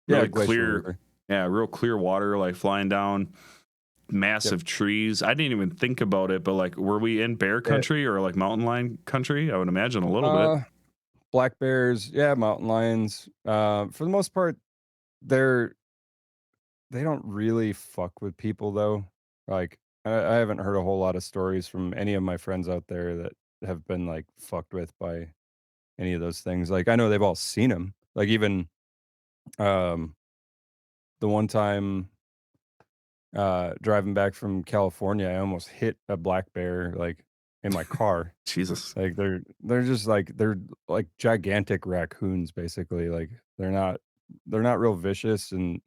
Yeah, really Glacial clear, River. yeah, real clear water like flying down. Yep. Massive trees. I didn't even think about it, but like, were we in bear Yeah. country or like mountain lion country? I would imagine a little bit. Black bears, yeah, mountain lions. For the most part, they're they don't really fuck with people though. Like I haven't heard a whole lot of stories from any of my friends out there that have been like fucked with by any of those things. Like I know they've all seen them. Like even um the one time driving back from California, I almost hit a black bear like in my car. Jesus. Like they're just like they're like gigantic raccoons basically. Like they're not real vicious and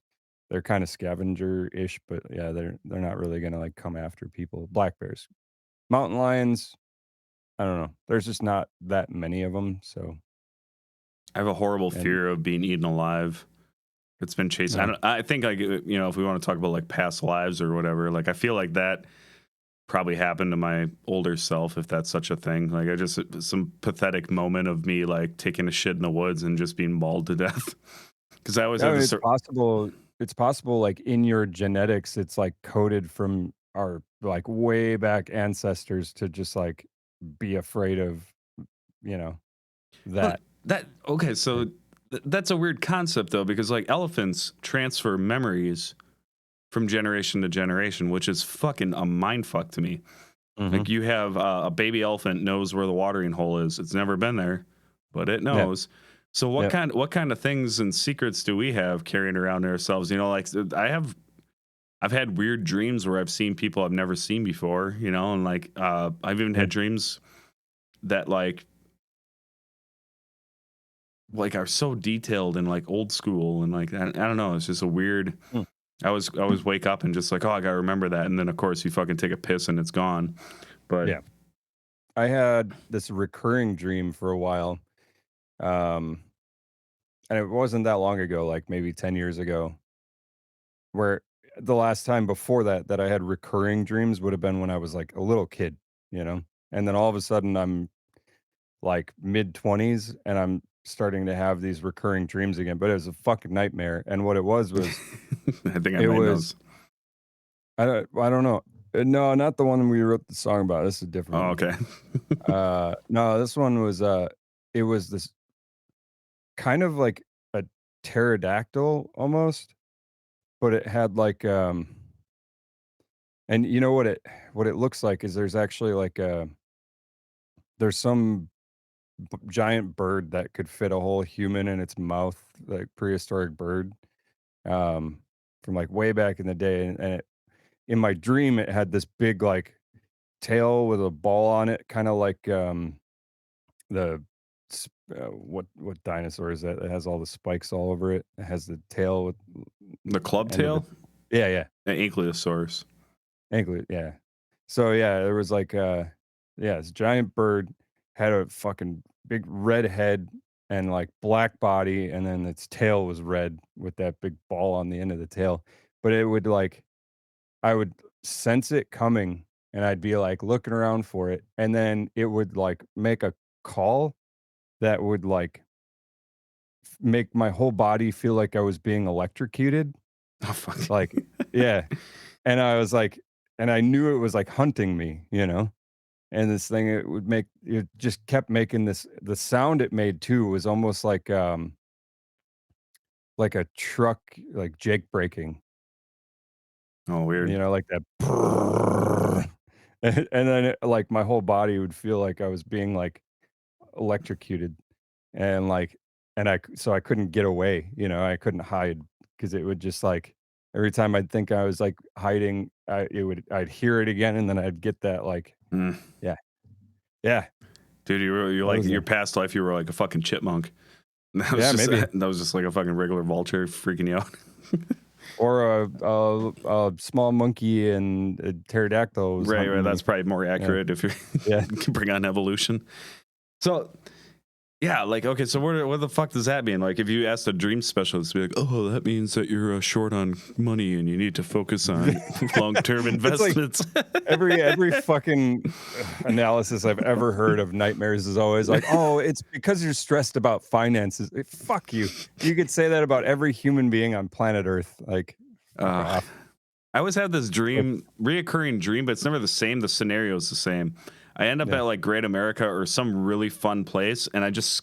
they're kind of scavenger-ish, but yeah, they're not really gonna like come after people. Black bears. Mountain lions, I don't know. There's just not that many of them, so I have a horrible and fear of being eaten alive. It's been chasing. no. I think like if we want to talk about like past lives or whatever, like I feel like that probably happened to my older self, if that's such a thing. Like I just some pathetic moment of me like taking a shit in the woods and just being mauled to death. Because I always Yeah, I have mean, this. it's possible like in your genetics it's like coded from our like way back ancestors to just like be afraid of, you know, But that. that okay, so Like, that's a weird concept though, because like elephants transfer memories from generation to generation, which is fucking a mind fuck to me. Like mhm. you have a baby elephant knows where the watering hole is. It's never been there, but it Yep, knows. So yep. what kind of things and secrets do we have carrying around ourselves? You know, like I've had weird dreams where I've seen people I've never seen before. You know, and like I've even Yeah. had dreams that like are so detailed and like old school and like I don't know. It's just a weird. Mm. I always wake up and just like, oh, I gotta remember that, and then of course you fucking take a piss and it's gone. But Yeah. I had this recurring dream for a while. Um and it wasn't that long ago, like maybe 10 years ago, where the last time before that I had recurring dreams would have been when I was like a little kid, you know? And then all of a sudden I'm like mid-20s and I'm starting to have these recurring dreams again, but it was a fucking nightmare. And what it was I think I it might know. was I don't know. No, not the one we wrote the song about. This is a different Oh, one. okay. No, this one was it was this kind of like a pterodactyl almost, but it had like and you know what it looks like is there's actually like there's some giant bird that could fit a whole human in its mouth, like prehistoric bird, um, from like way back in the day. And in my dream, it had this big like tail with a ball on it, kind of like the what dinosaur is that? It has all the spikes all over it. It has the tail with The club end of it. tail, Yeah, yeah. the ankylosaurus. Anklet, yeah. So, yeah, there was, like, yeah, this giant bird, had a fucking big red head and, like, black body, and then its tail was red with that big ball on the end of the tail. But it would, like I would sense it coming, and I'd be, like, looking around for it, and then it would, like, make a call that would, like, make my whole body feel like I was being electrocuted. Oh fuck. Like yeah, and I was like and I knew it was, like, hunting me, you know? And this thing, it just kept making the sound it made too was almost like a truck, like Jake braking, Oh you weird. know, like that and then like my whole body would feel like I was being like electrocuted and like so I couldn't get away, you know, I couldn't hide because it would just like every time I'd think I was like hiding, I'd hear it again and then I'd get that like Mm. yeah, yeah, Dude, you're that like was your a past life. You were like a fucking chipmunk. yeah, maybe. That was just like a fucking regular vulture freaking you out. Or a small monkey and a pterodactyl was Right. hunting That's me. probably more Yeah, accurate if you yeah. can bring on evolution. So yeah, like okay, so what the fuck does that mean? Like, if you asked a dream specialist, be like, "Oh, that means that you're short on money and you need to focus on long-term It's like investments." every fucking analysis I've ever heard of nightmares is always like, "Oh, it's because you're stressed about finances." Fuck you. You could say that about every human being on planet Earth. Like, fuck uh, off. I always have this Like, reoccurring dream, but it's never the same. The scenario is the same. I end up yeah. at like Great America or some really fun place, and I just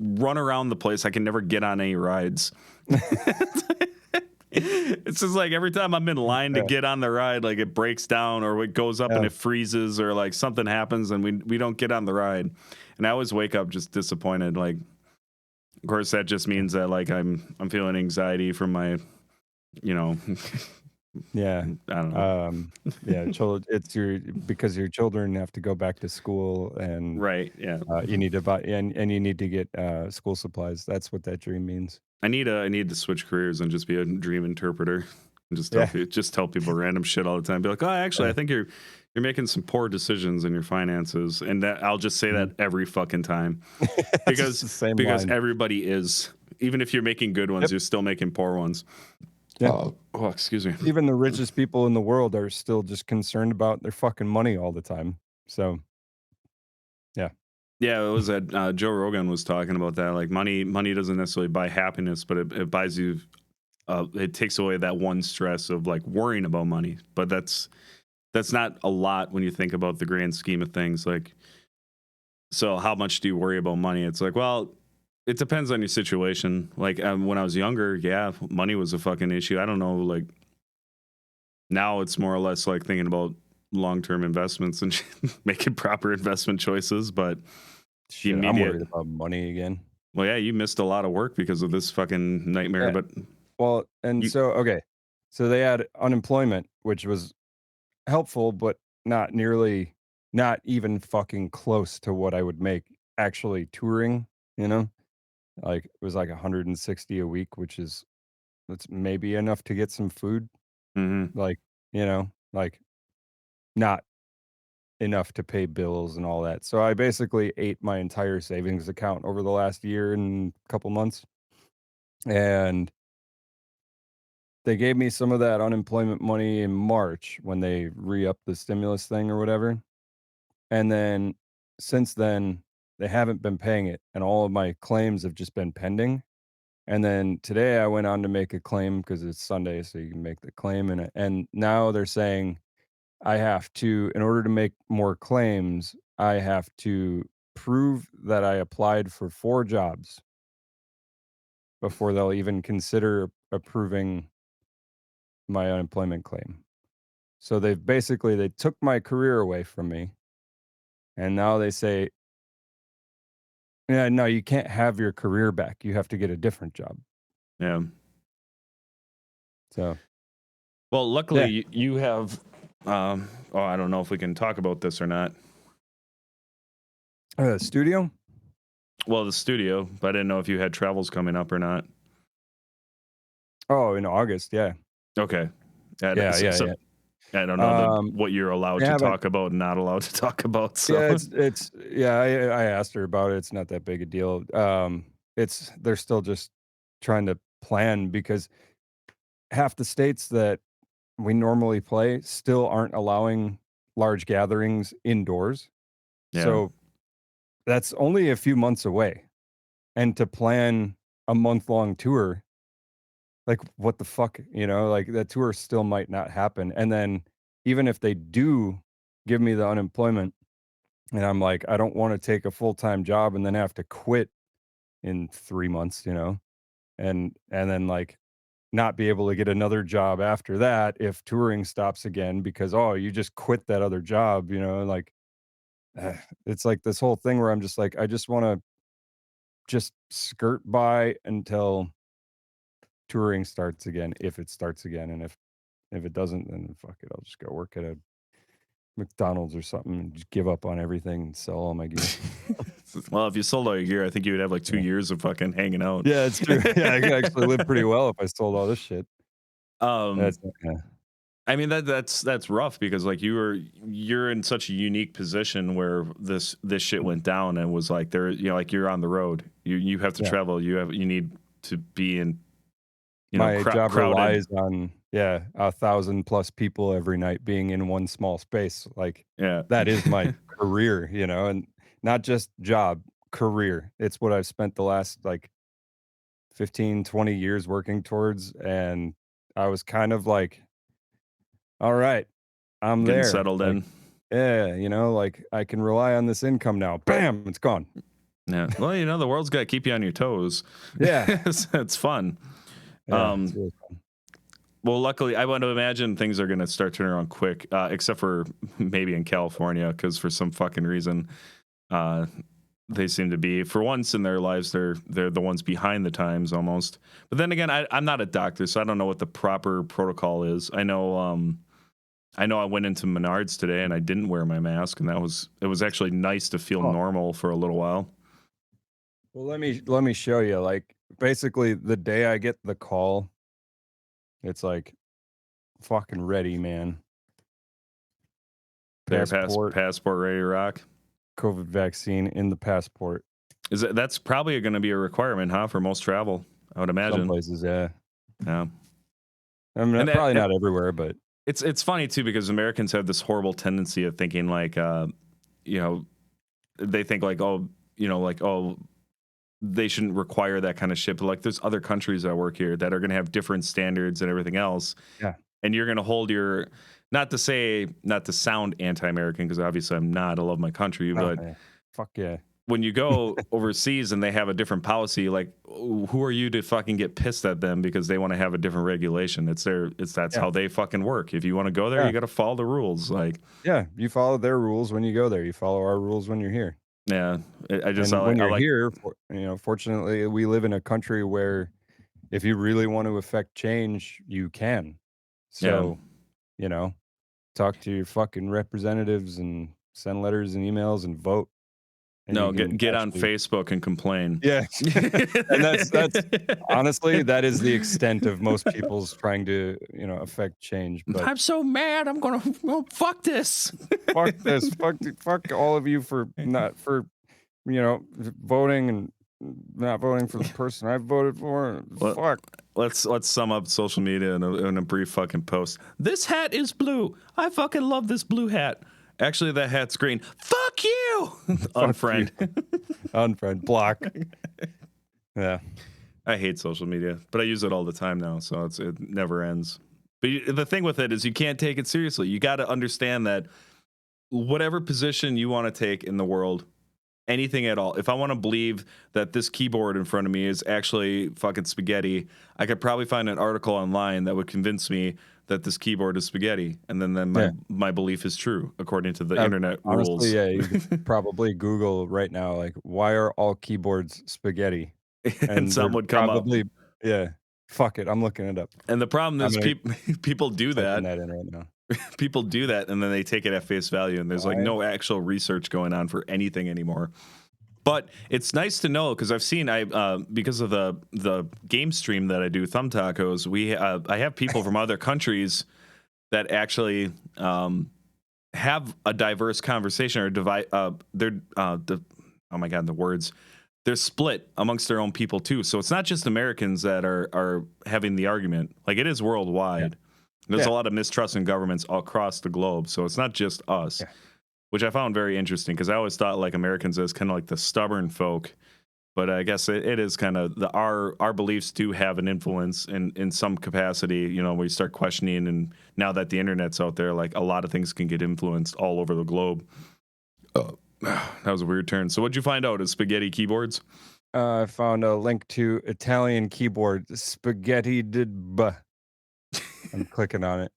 run around the place. I can never get on any rides. It's just like every time I'm in line to Yeah. get on the ride, like it breaks down or it goes up and Yeah. it freezes or like something happens and we don't get on the ride. And I always wake up just disappointed. Like, of course, that just means that like I'm feeling anxiety from my, you know, Yeah. I don't know. Yeah, it's because your children have to go back to school and Right. Yeah. you need to buy and you need to get school supplies. That's what that dream means. I need to switch careers and just be a dream interpreter and Yeah. just tell people random shit all the time. Be like, oh, actually, I think you're making some poor decisions in your finances, and that I'll just say that every fucking time It's just the same because line. everybody is. Even if you're making good ones, Yep. you're still making poor ones. Yep. Oh, excuse me. Even the richest people in the world are still just concerned about their fucking money all the time. So, yeah. Yeah, it was that Joe Rogan was talking about that. Like money doesn't necessarily buy happiness, but it buys you. It takes away that one stress of like worrying about money. But that's not a lot when you think about the grand scheme of things. Like, so how much do you worry about money? It's like, well, it depends on your situation. Like when I was younger, yeah, money was a fucking issue. I don't know, like now it's more or less like thinking about long-term investments and making proper investment choices. But the Shit, I'm worried about money again. well, yeah, you missed a lot of work because of this fucking nightmare. Yeah. But Well, and you, so okay. So they had unemployment, which was helpful, but not even fucking close to what I would make actually touring, you know? Like it was like 160 a week, which is that's maybe enough to get some food. mhm. Like, like not enough to pay bills and all that. So I basically ate my entire savings account over the last year and couple months. And they gave me some of that unemployment money in March when they re-upped the stimulus thing or whatever. And then since then, they haven't been paying it. And all of my claims have just been pending. And then today I went on to make a claim because it's Sunday, so you can make the claim. And now they're saying I have to, in order to make more claims, I have to prove that I applied for 4 jobs before they'll even consider approving my unemployment claim. So they took my career away from me, and now they say, "Yeah, no, you can't have your career back. You have to get a different job." Yeah. So, Well, yeah. luckily you have. Oh, I don't know if we can talk about this or not. Studio? Well, the studio, but I didn't know if you had travels coming up or not. Oh, in August, yeah. Okay. Yeah, yeah, So yeah. I don't know what you're allowed They to haven't talk about and not allowed to talk about. So Yeah, it's yeah, I asked her about it. It's not that big a deal. They're still just trying to plan because half the states that we normally play still aren't allowing large gatherings indoors. yeah, So that's only a few months away. And to plan a month-long tour, like what the fuck, like that tour still might not happen. And then even if they do give me the unemployment and I'm like, I don't want to take a full-time job and then have to quit in 3 months, and then like not be able to get another job after that if touring stops again because oh, you just quit that other job, like it's like this whole thing where I'm just like I just want to just skirt by until touring starts again if it starts again and if it doesn't then fuck it, I'll just go work at a McDonald's or something and just give up on everything and sell all my gear. well, if you sold all your gear, I think you would have like 2 Yeah. years of fucking hanging out. Yeah, it's true. Yeah, I could actually live pretty well if I sold all this shit. um, That's yeah. I mean that's rough because like you're in such a unique position where this shit went down and was like there, like you're on the road, you have to Yeah. travel, you need to be in, My job crowded. relies on 1,000 plus people every night being in one small space. Like Yeah. that is my career, and not just job, career. It's what I've spent the last like 15, 20 years working towards. And I was kind of like, all right, I'm Getting there. settled Like, in. yeah, like I can rely on this income now. Bam, it's gone. Yeah. Well, the world's got to keep you on your toes. Yeah. It's fun. Yeah. It's really fun. Well, luckily, I want to imagine things are going to start turning around quick, except for maybe in California, because for some fucking reason, they seem to be, for once in their lives, they're the ones behind the times almost. But then again, I'm not a doctor, so I don't know what the proper protocol is. I know I went into Menards today and I didn't wear my mask, and it was actually nice to feel normal for a little while. Well, let me show you. Like, basically, the day I get the call, it's like fucking ready, man. Passport ready to rock. COVID vaccine in the passport. That's probably going to be a requirement, huh, for most travel? I would imagine. Some places, yeah. Yeah. I mean, probably not everywhere, but it's funny too, because Americans have this horrible tendency of thinking like, you know, they think like, oh, you know, like, oh, they shouldn't require that kind of shit. But like, there's other countries that work here that are going to have different standards and everything else. Yeah. And you're going to hold your, not to sound anti-American, because obviously I'm not. I love my country, but fuck yeah. When you go overseas and they have a different policy, like, who are you to fucking get pissed at them because they want to have a different regulation? That's how they fucking work. If you want to go there, you got to follow the rules. Like, yeah, you follow their rules when you go there. You follow our rules when you're here. Yeah, when you're here, you know, fortunately, we live in a country where if you really want to affect change, you can. So, you know, talk to your fucking representatives and send letters and emails and vote. And get on Facebook and complain. Yeah. And that's honestly, that is the extent of most people's trying to, you know, affect change. But I'm so mad. I'm going to fuck this. Fuck this. Fuck all of you for you know, voting and not voting for the person I voted for. Fuck. Let's sum up social media in a brief fucking post. This hat is blue. I fucking love this blue hat. Actually, that hat's green. Fuck you! Unfriend. Unfriend. Block. Yeah. I hate social media, but I use it all the time now, so it never ends. But the thing with it is you can't take it seriously. You got to understand that whatever position you want to take in the world, anything at all, if I want to believe that this keyboard in front of me is actually fucking spaghetti, I could probably find an article online that would convince me that this keyboard is spaghetti, and then my belief is true according to the internet rules. Honestly, yeah, you could probably Google right now, like, why are all keyboards spaghetti? And some would come up. Yeah, fuck it, I'm looking it up. And the problem is people do that. That in right now. People do that, and then they take it at face value, and there's like no actual research going on for anything anymore. But it's nice to know, because I've seen because of the game stream that I do, Thumb Tacos, I have people from other countries that actually have a diverse conversation or oh my god, the words. They're split amongst their own people too. So it's not just Americans that are having the argument. Like, it is worldwide. Yeah. There's a lot of mistrust in governments all across the globe. So it's not just us. Yeah. Which I found very interesting, because I always thought like Americans as kind of like the stubborn folk, but I guess it is kind of our beliefs do have an influence in some capacity. You know, we start questioning, and now that the internet's out there, like, a lot of things can get influenced all over the globe. That was a weird turn. So what'd you find out? Is spaghetti keyboards? I found a link to Italian keyboard spaghetti did. I'm clicking on it.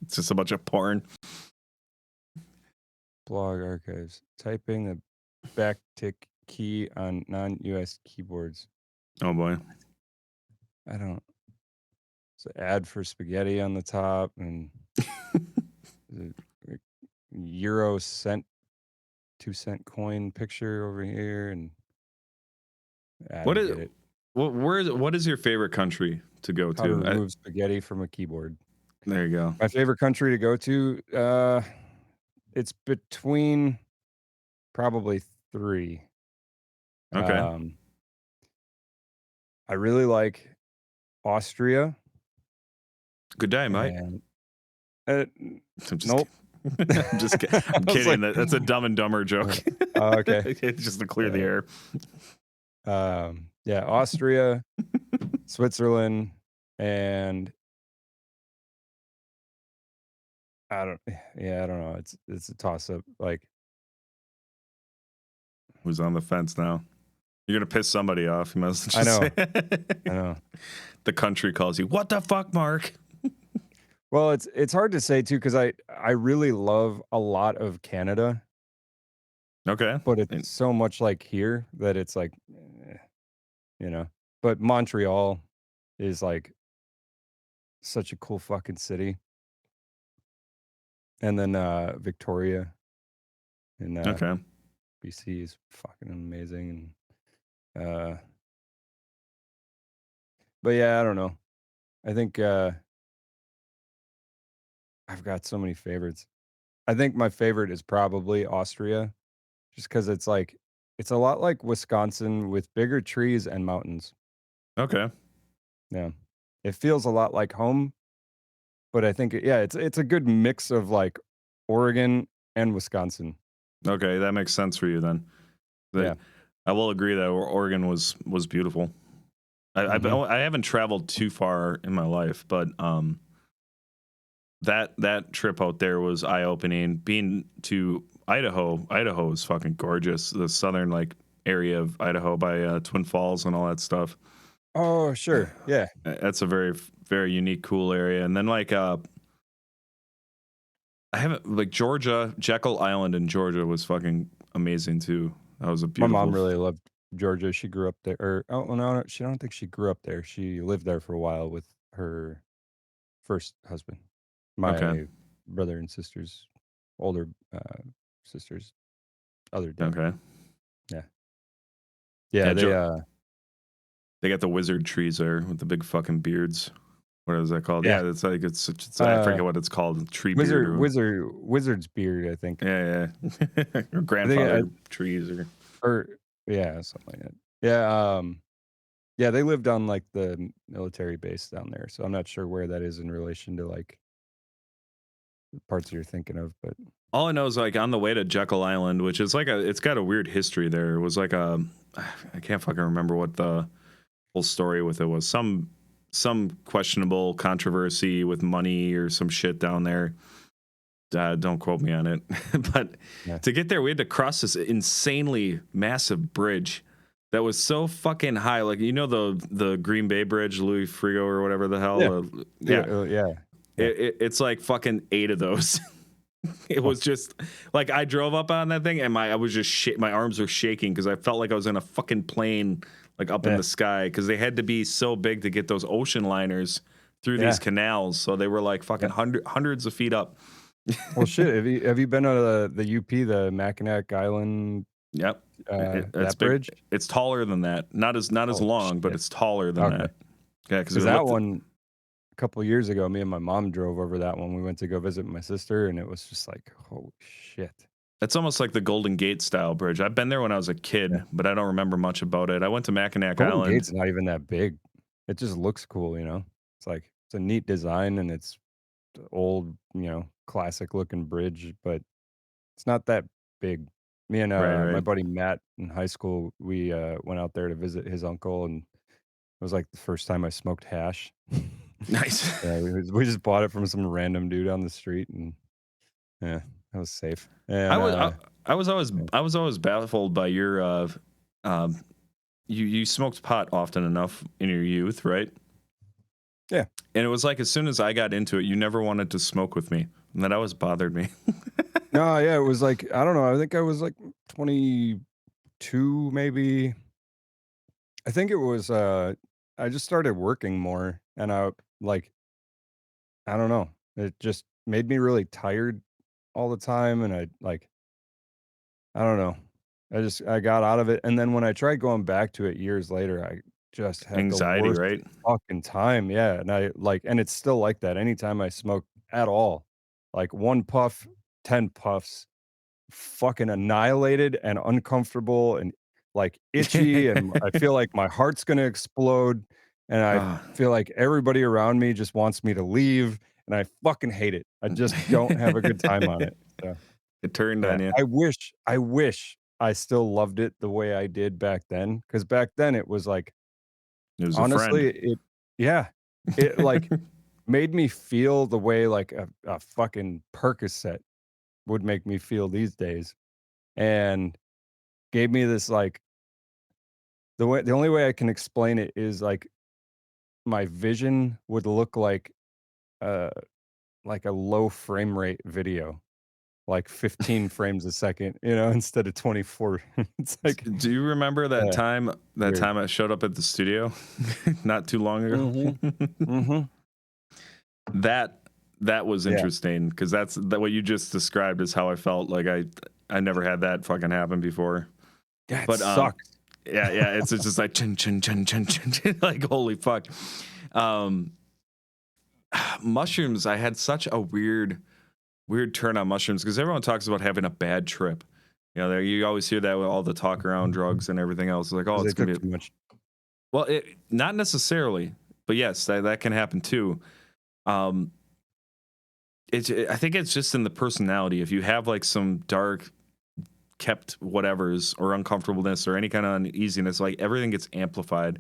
It's just a bunch of porn. Blog archives. Typing the backtick key on non-US keyboards. Oh boy. It's an ad for spaghetti on the top, and euro cent 2-cent coin picture over here, and what is your favorite country to go to? How to remove spaghetti from a keyboard. There you go. My favorite country to go to, it's between probably 3. Okay. I really like Austria. Good day, mate. Nope. I'm just kidding. I'm kidding. Like, that's a Dumb and Dumber joke. Okay. Just to clear the air. Yeah, Austria, Switzerland, and I don't know. It's a toss up. Like, who's on the fence now? You're gonna piss somebody off. You must. I know. Say. I know. The country calls you. What the fuck, Mark? Well, it's hard to say too, because I really love a lot of Canada. Okay. but it's And- so much like here that it's like, eh, you know. But Montreal is like such a cool fucking city. And then Victoria in okay. BC is fucking amazing. And but yeah, I don't know. I think I've got so many favorites. I think my favorite is probably Austria, just because it's a lot like Wisconsin with bigger trees and mountains. Okay. Yeah, it feels a lot like home, but I think yeah, it's a good mix of like Oregon and Wisconsin. Okay. That makes sense for you then. Yeah. That I will agree that Oregon was beautiful. Hmm. I haven't traveled too far in my life, but that trip out there was eye opening. Being to Idaho is fucking gorgeous. The southern like area of Idaho by Twin Falls and all that stuff. Oh, sure. Yeah. That's a very unique, cool area. And then like I haven't like Georgia, Jekyll Island in Georgia was fucking amazing too. That was a My mom beautiful. really loved Georgia. She grew up there. Or oh well, no, she I don't think she grew up there. She lived there for a while with her first husband. Okay. My brother and sister's older sister's other dad. Okay. Yeah. Yeah, Yeah, they they got the wizard trees there with the big fucking beards. What is that called? yeah. Yeah, it's like it's I Uh forget what it's called. Tree beard or Wizard's beard, I think. yeah, yeah. Or I think grandfather trees or or yeah, something like that. Yeah, yeah, they lived on like the military base down there, so I'm not sure where that is in relation to like the parts you're thinking of, but all I know is like on the way to Jekyll Island, which is like it's got a weird history there. It was like I can't fucking remember what the whole story with it was. Some questionable controversy with money or some shit down there. Don't quote me on it. But yeah. to get there, we had to cross this insanely massive bridge that was so fucking high. Like you know the Green Bay Bridge, Louis Frigo or whatever the hell. Yeah. Yeah, Yeah. Yeah. it's like fucking 8 of those. It was just like I drove up on that thing and I was just my arms were shaking because I felt like I was in a fucking plane like up in Yeah. the sky because they had to be so big to get those ocean liners through these Yeah. canals. So they were like fucking Yeah. hundreds of feet up. Well, shit, have you been to the UP, the Mackinac Island, Yep. It's that big. bridge? It's taller than that. Not as Holy long, but shit. it's taller than Okay. that. Yeah, because we Because that looked. one, a couple of years ago, me and my mom drove over that one. We went to go visit my sister, and it was just like, holy shit. It's almost like the Golden Gate style bridge. I've been there when I was a Yeah. kid, but I don't remember much about it. I went to Mackinac Golden Island. Gate's not even that big. It just looks cool, you know? It's like, it's a neat design and it's old, classic looking bridge, but it's not that big. Me and Right, my right. buddy Matt in high school, we went out there to visit his uncle, and it was like the first time I smoked hash. Nice. Yeah, we just bought it from some random dude on the street, and yeah, that was safe. I And was I, yeah. I was always baffled by your um you smoked pot often enough in your youth, right? Yeah. And it was like as soon as I got into it, you never wanted to smoke with me. And that always bothered me. No, yeah, it was like I don't know. I think I was like 22, maybe. I think it was. I just started working more, and like I don't know. It just made me really tired all the time, and I don't know. I got out of it, and then when I tried going back to it years later, I just had the Anxiety, worst right? fucking time. Yeah, and and it's still like that. Anytime I smoke at all, like one puff, 10 puffs, fucking annihilated and uncomfortable and like itchy, and I feel like my heart's gonna explode, and I Ah. feel like everybody around me just wants me to leave, and I fucking hate it. I just don't have a good time on it. So It turned yeah, on you. I wish I still loved it the way I did back then, because back then it was like, It was a honestly, friend. yeah, it, like, made me feel the way, like, a fucking Percocet would make me feel these days, and gave me this, like the only way I can explain it is, like, my vision would look uh, like a low frame rate video. like 15 frames a second, you know, instead of 24. It's like, Do you remember that time? That weird. time I showed up at the studio, not too long ago. That was interesting because that's what you just described is how I felt. Like I never had that fucking happen before. Yeah, it sucks. Yeah, it's just like chin chin chin chin chin chin. Like holy fuck. Mushrooms. I had such a weird turn on mushrooms because everyone talks about having a bad trip. You know, you always hear that with all the talk around drugs and everything else. It's like, oh, it's gonna be too much. Well, not necessarily, but yes, that can happen too. I think it's just in the personality. If you have like some dark, kept whatevers or uncomfortableness or any kind of uneasiness, like everything gets amplified.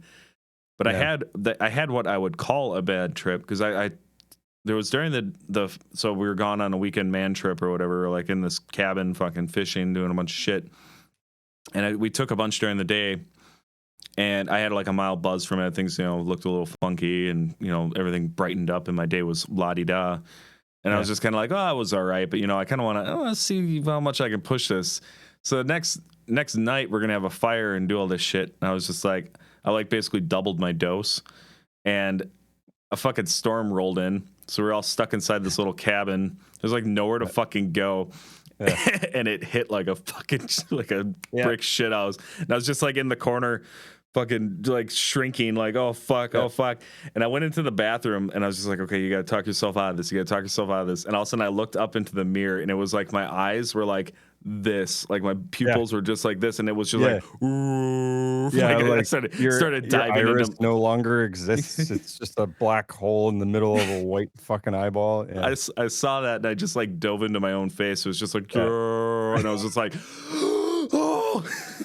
But I had what I would call a bad trip because there was during the so we were gone on a weekend man trip or whatever, we were like in this cabin fucking fishing, doing a bunch of shit, and we took a bunch during the day. And I had like a mild buzz from it. Things, you know, looked a little funky and, you know, everything brightened up and my day was la-di-da. And I was just kind of like, oh, it was all right. But, you know, I kind of want to see how much I can push this. So next night, we're going to have a fire and do all this shit. And I was just like, I like basically doubled my dose. And a fucking storm rolled in. So we're all stuck inside this little cabin. There's like nowhere to fucking go. And it hit like a fucking, like a brick shit house. And I was just like in the corner, fucking like shrinking, like oh fuck. And I went into the bathroom and I was just like, okay, you gotta talk yourself out of this, and all of a sudden I looked up into the mirror and it was like my eyes were like this, like my pupils were just like this, and it was just like ooh, like I started diving your iris into no longer exists. It's just a black hole in the middle of a white fucking eyeball. I saw that and I just like dove into my own face. It was just like and I was just like oh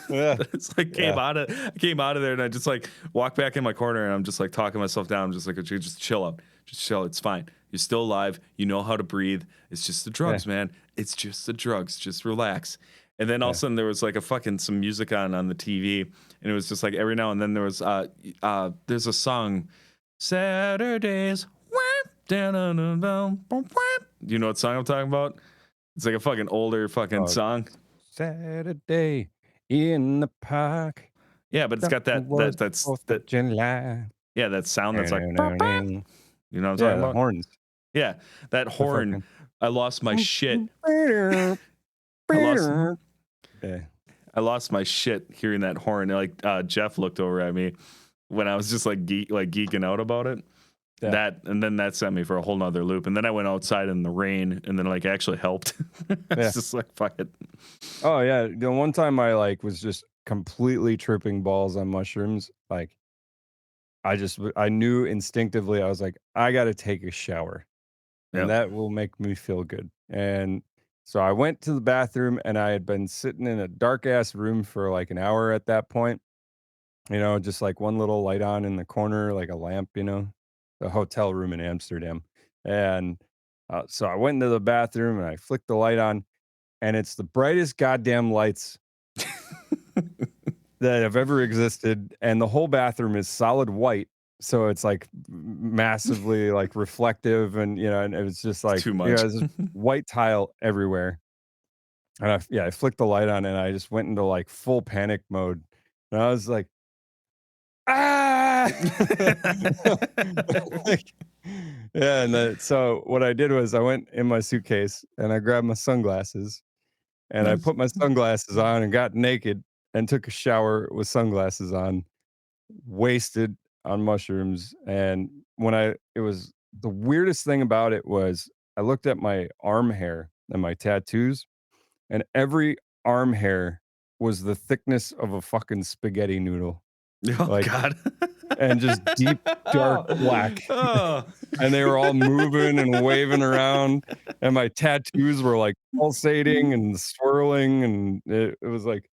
it's like I came out of there and I just like walked back in my corner and I'm just like talking myself down. I'm just like, just chill out, just chill, it's fine, you're still alive, you know how to breathe, it's just the drugs, man, it's just the drugs, just relax. And then all of a sudden there was like some music on the TV and it was just like every now and then there was there's a song, Saturdays, do you know what song I'm talking about? It's like a fucking older fucking song. Saturday in the park. Yeah, but it's got that July. Yeah, that sound that's like, you know what I'm talking about? Horns. Yeah, that horn. I lost my shit. I lost my shit hearing that horn. Like Jeff looked over at me when I was just like geeking out about it. And then that sent me for a whole nother loop. And then I went outside in the rain and then like actually helped. It's just like fuck it. Oh yeah. The one time I like was just completely tripping balls on mushrooms. Like I knew instinctively, I was like, I gotta take a shower. And that will make me feel good. And so I went to the bathroom and I had been sitting in a dark ass room for like an hour at that point. You know, just like one little light on in the corner, like a lamp, you know. A hotel room in Amsterdam. And so I went into the bathroom and I flicked the light on, and it's the brightest goddamn lights that have ever existed. And the whole bathroom is solid white. So it's like massively like reflective, and you know, and it was just like too much. There's white tile everywhere. And I flicked the light on and I just went into like full panic mode. And I was like, so what I did was I went in my suitcase and I grabbed my sunglasses and I put my sunglasses on and got naked and took a shower with sunglasses on, wasted on mushrooms. And it was the weirdest thing about it was I looked at my arm hair and my tattoos, and every arm hair was the thickness of a fucking spaghetti noodle. Oh God. And just deep dark black. And they were all moving and waving around, and my tattoos were like pulsating and swirling, and it was like,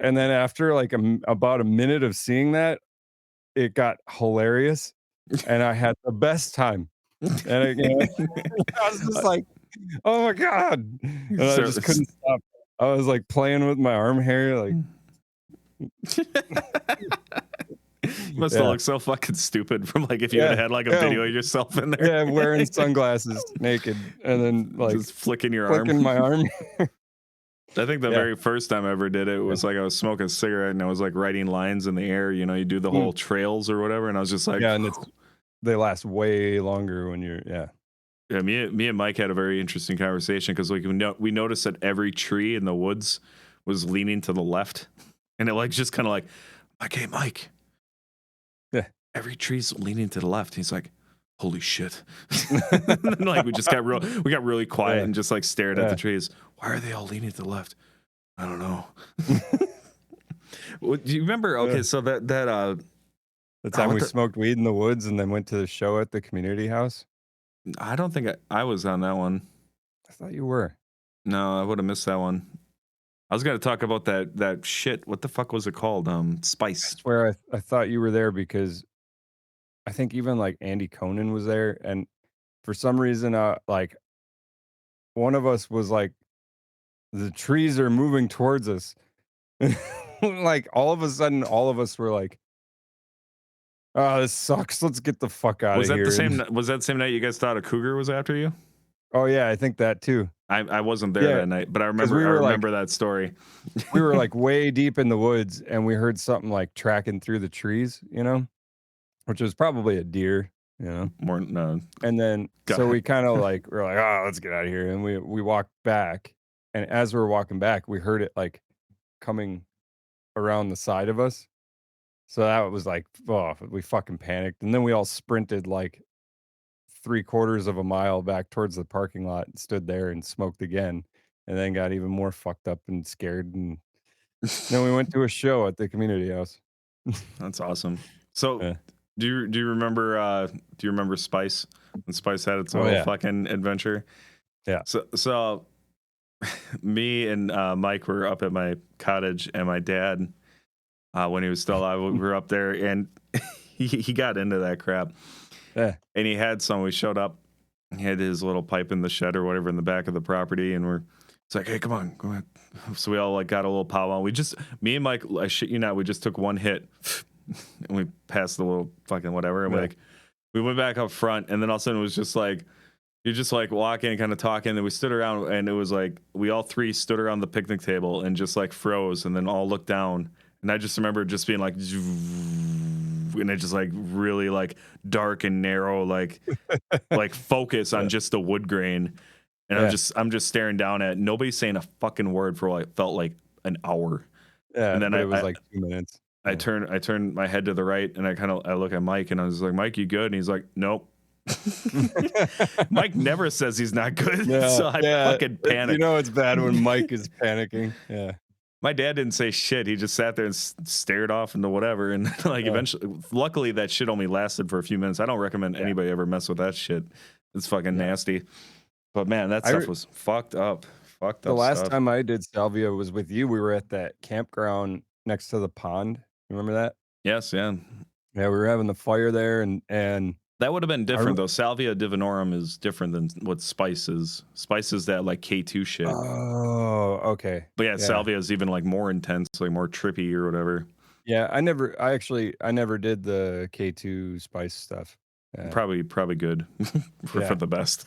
and then after like about a minute of seeing that, it got hilarious and I had the best time. And I was just like, oh my God. And I just couldn't stop. I was like playing with my arm hair, like You must have looked so fucking stupid from like if you had had like a video of yourself in there. Yeah, wearing sunglasses, naked, and then like just flicking your flicking arm. my arm. I think the very first time I ever did it was like I was smoking a cigarette and I was like writing lines in the air. You know, you do the whole trails or whatever, and I was just like, and they last way longer when you're Yeah, me and Mike had a very interesting conversation because like we noticed that every tree in the woods was leaning to the left, and it like just kind of like, hey Mike, every tree's leaning to the left. He's like, holy shit! And like we got really quiet and just like stared at the trees. Why are they all leaning to the left? I don't know. Well, do you remember? Okay, so that the time we smoked weed in the woods and then went to the show at the community house. I don't think I was on that one. I thought you were. No, I would have missed that one. I was going to talk about that shit. What the fuck was it called? Spice. I swear I thought you were there because I think even like Andy Conan was there, and for some reason, like one of us was like, the trees are moving towards us. Like all of a sudden, all of us were like, "Oh, this sucks. Let's get the fuck out of here." Was that the same night you guys thought a cougar was after you? Oh yeah, I think that too. I wasn't there that night, but I remember that story. We were like way deep in the woods, and we heard something like tracking through the trees, you know, which was probably a deer, you know. More no. And then so we kind of like we're like, "Oh, let's get out of here," and we walked back, and as we were walking back, we heard it like coming around the side of us. So that was like, oh, we fucking panicked, and then we all sprinted like 3/4 of a mile back towards the parking lot and stood there and smoked again, and then got even more fucked up and scared, and then we went to a show at the community house. That's awesome. So do you remember Spice? When Spice had its own fucking adventure? Yeah. So me and Mike were up at my cottage, and my dad, when he was still alive, we were up there, and he got into that crap. Yeah. And he had some. We showed up. He had his little pipe in the shed or whatever in the back of the property, and it's like, hey, come on, go ahead. So we all like got a little powwow. Me and Mike, I shit you not, we just took one hit, and we passed the little fucking whatever, and we went back up front, and then all of a sudden it was just like, you're just like walking and kind of talking, and then we stood around, and it was like we all three stood around the picnic table and just like froze, and then all looked down, and I just remember just being like, and it just like really like dark and narrow, like focus on just the wood grain, and I'm just staring down at it. Nobody's saying a fucking word for like felt like an hour. Yeah, and then it was like 2 minutes. I turn my head to the right, and I look at Mike, and I was like, Mike, you good? And he's like, nope. Mike never says he's not good, so I fucking panic. You know it's bad when Mike is panicking. Yeah. My dad didn't say shit. He just sat there and stared off into whatever. And like eventually, luckily that shit only lasted for a few minutes. I don't recommend anybody ever mess with that shit. It's fucking nasty. But man, that stuff was fucked up. The last time I did salvia was with you. We were at that campground next to the pond. You remember that? Yes, yeah. Yeah, we were having the fire there, and that would have been different though. Salvia divinorum is different than what Spice is. Spice is that like K2 shit. Oh, okay. But Salvia is even like more intense, like more trippy or whatever. Yeah, I never did the K2 Spice stuff. Probably good for the best.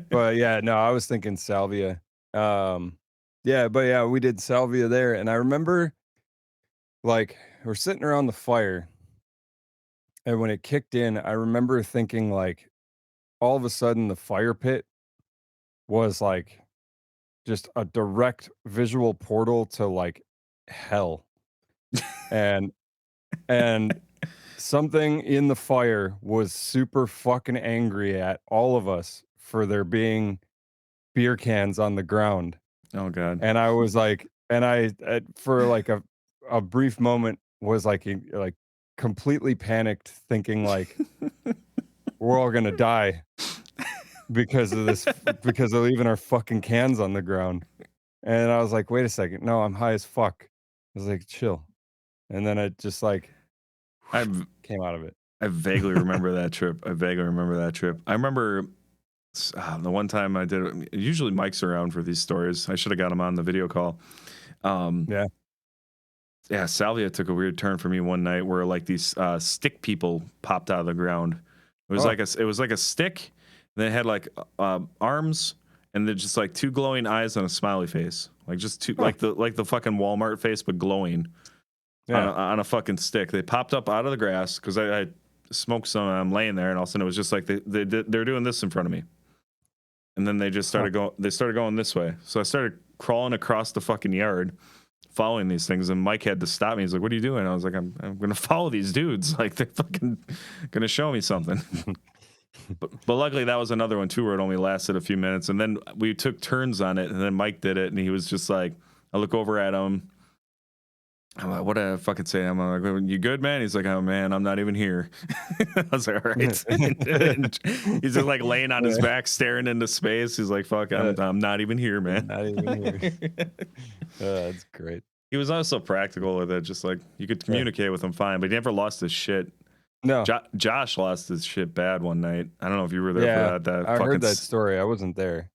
But yeah, no, I was thinking salvia. We did salvia there, and I remember like we're sitting around the fire. And when it kicked in, I remember thinking like all of a sudden the fire pit was like just a direct visual portal to like hell. and something in the fire was super fucking angry at all of us for there being beer cans on the ground. Oh God. And I was like, for like a brief moment was like completely panicked, thinking like we're all gonna die because of this, because of leaving our fucking cans on the ground. And I was like, wait a second, no, I'm high as fuck. I was like, chill. And then it just like came out of it. I vaguely remember that trip. I remember the one time I did it. Usually Mike's around for these stories. I should have got him on the video call. Yeah, salvia took a weird turn for me one night where like these stick people popped out of the ground. Oh, It was like a stick, and then it had like arms, and then just like two glowing eyes and a smiley face, like just two huh. like the fucking Walmart face, but glowing Yeah. on a fucking stick. They popped up out of the grass because I smoked some, and I'm laying there, and all of a sudden it was just like they're doing this in front of me, and then they just Huh. started going this way. So I started crawling across the fucking yard, following these things, and Mike had to stop me. He's like, "What are you doing?" I was like, "I'm gonna follow these dudes. Like they're fucking gonna show me something." But luckily that was another one too where it only lasted a few minutes, and then we took turns on it, and then Mike did it, and he was just like, I look over at him. I'm like, what did I fucking say? I'm like, you good, man? He's like, oh man, I'm not even here. I was like, all right. And he's just like laying on his back, staring into space. He's like, fuck, I'm not even here, man. Not even here. That's great. He was also practical with it, just like you could communicate with him fine, but he never lost his shit. No. Josh lost his shit bad one night. I don't know if you were there for that. I heard that story. I wasn't there.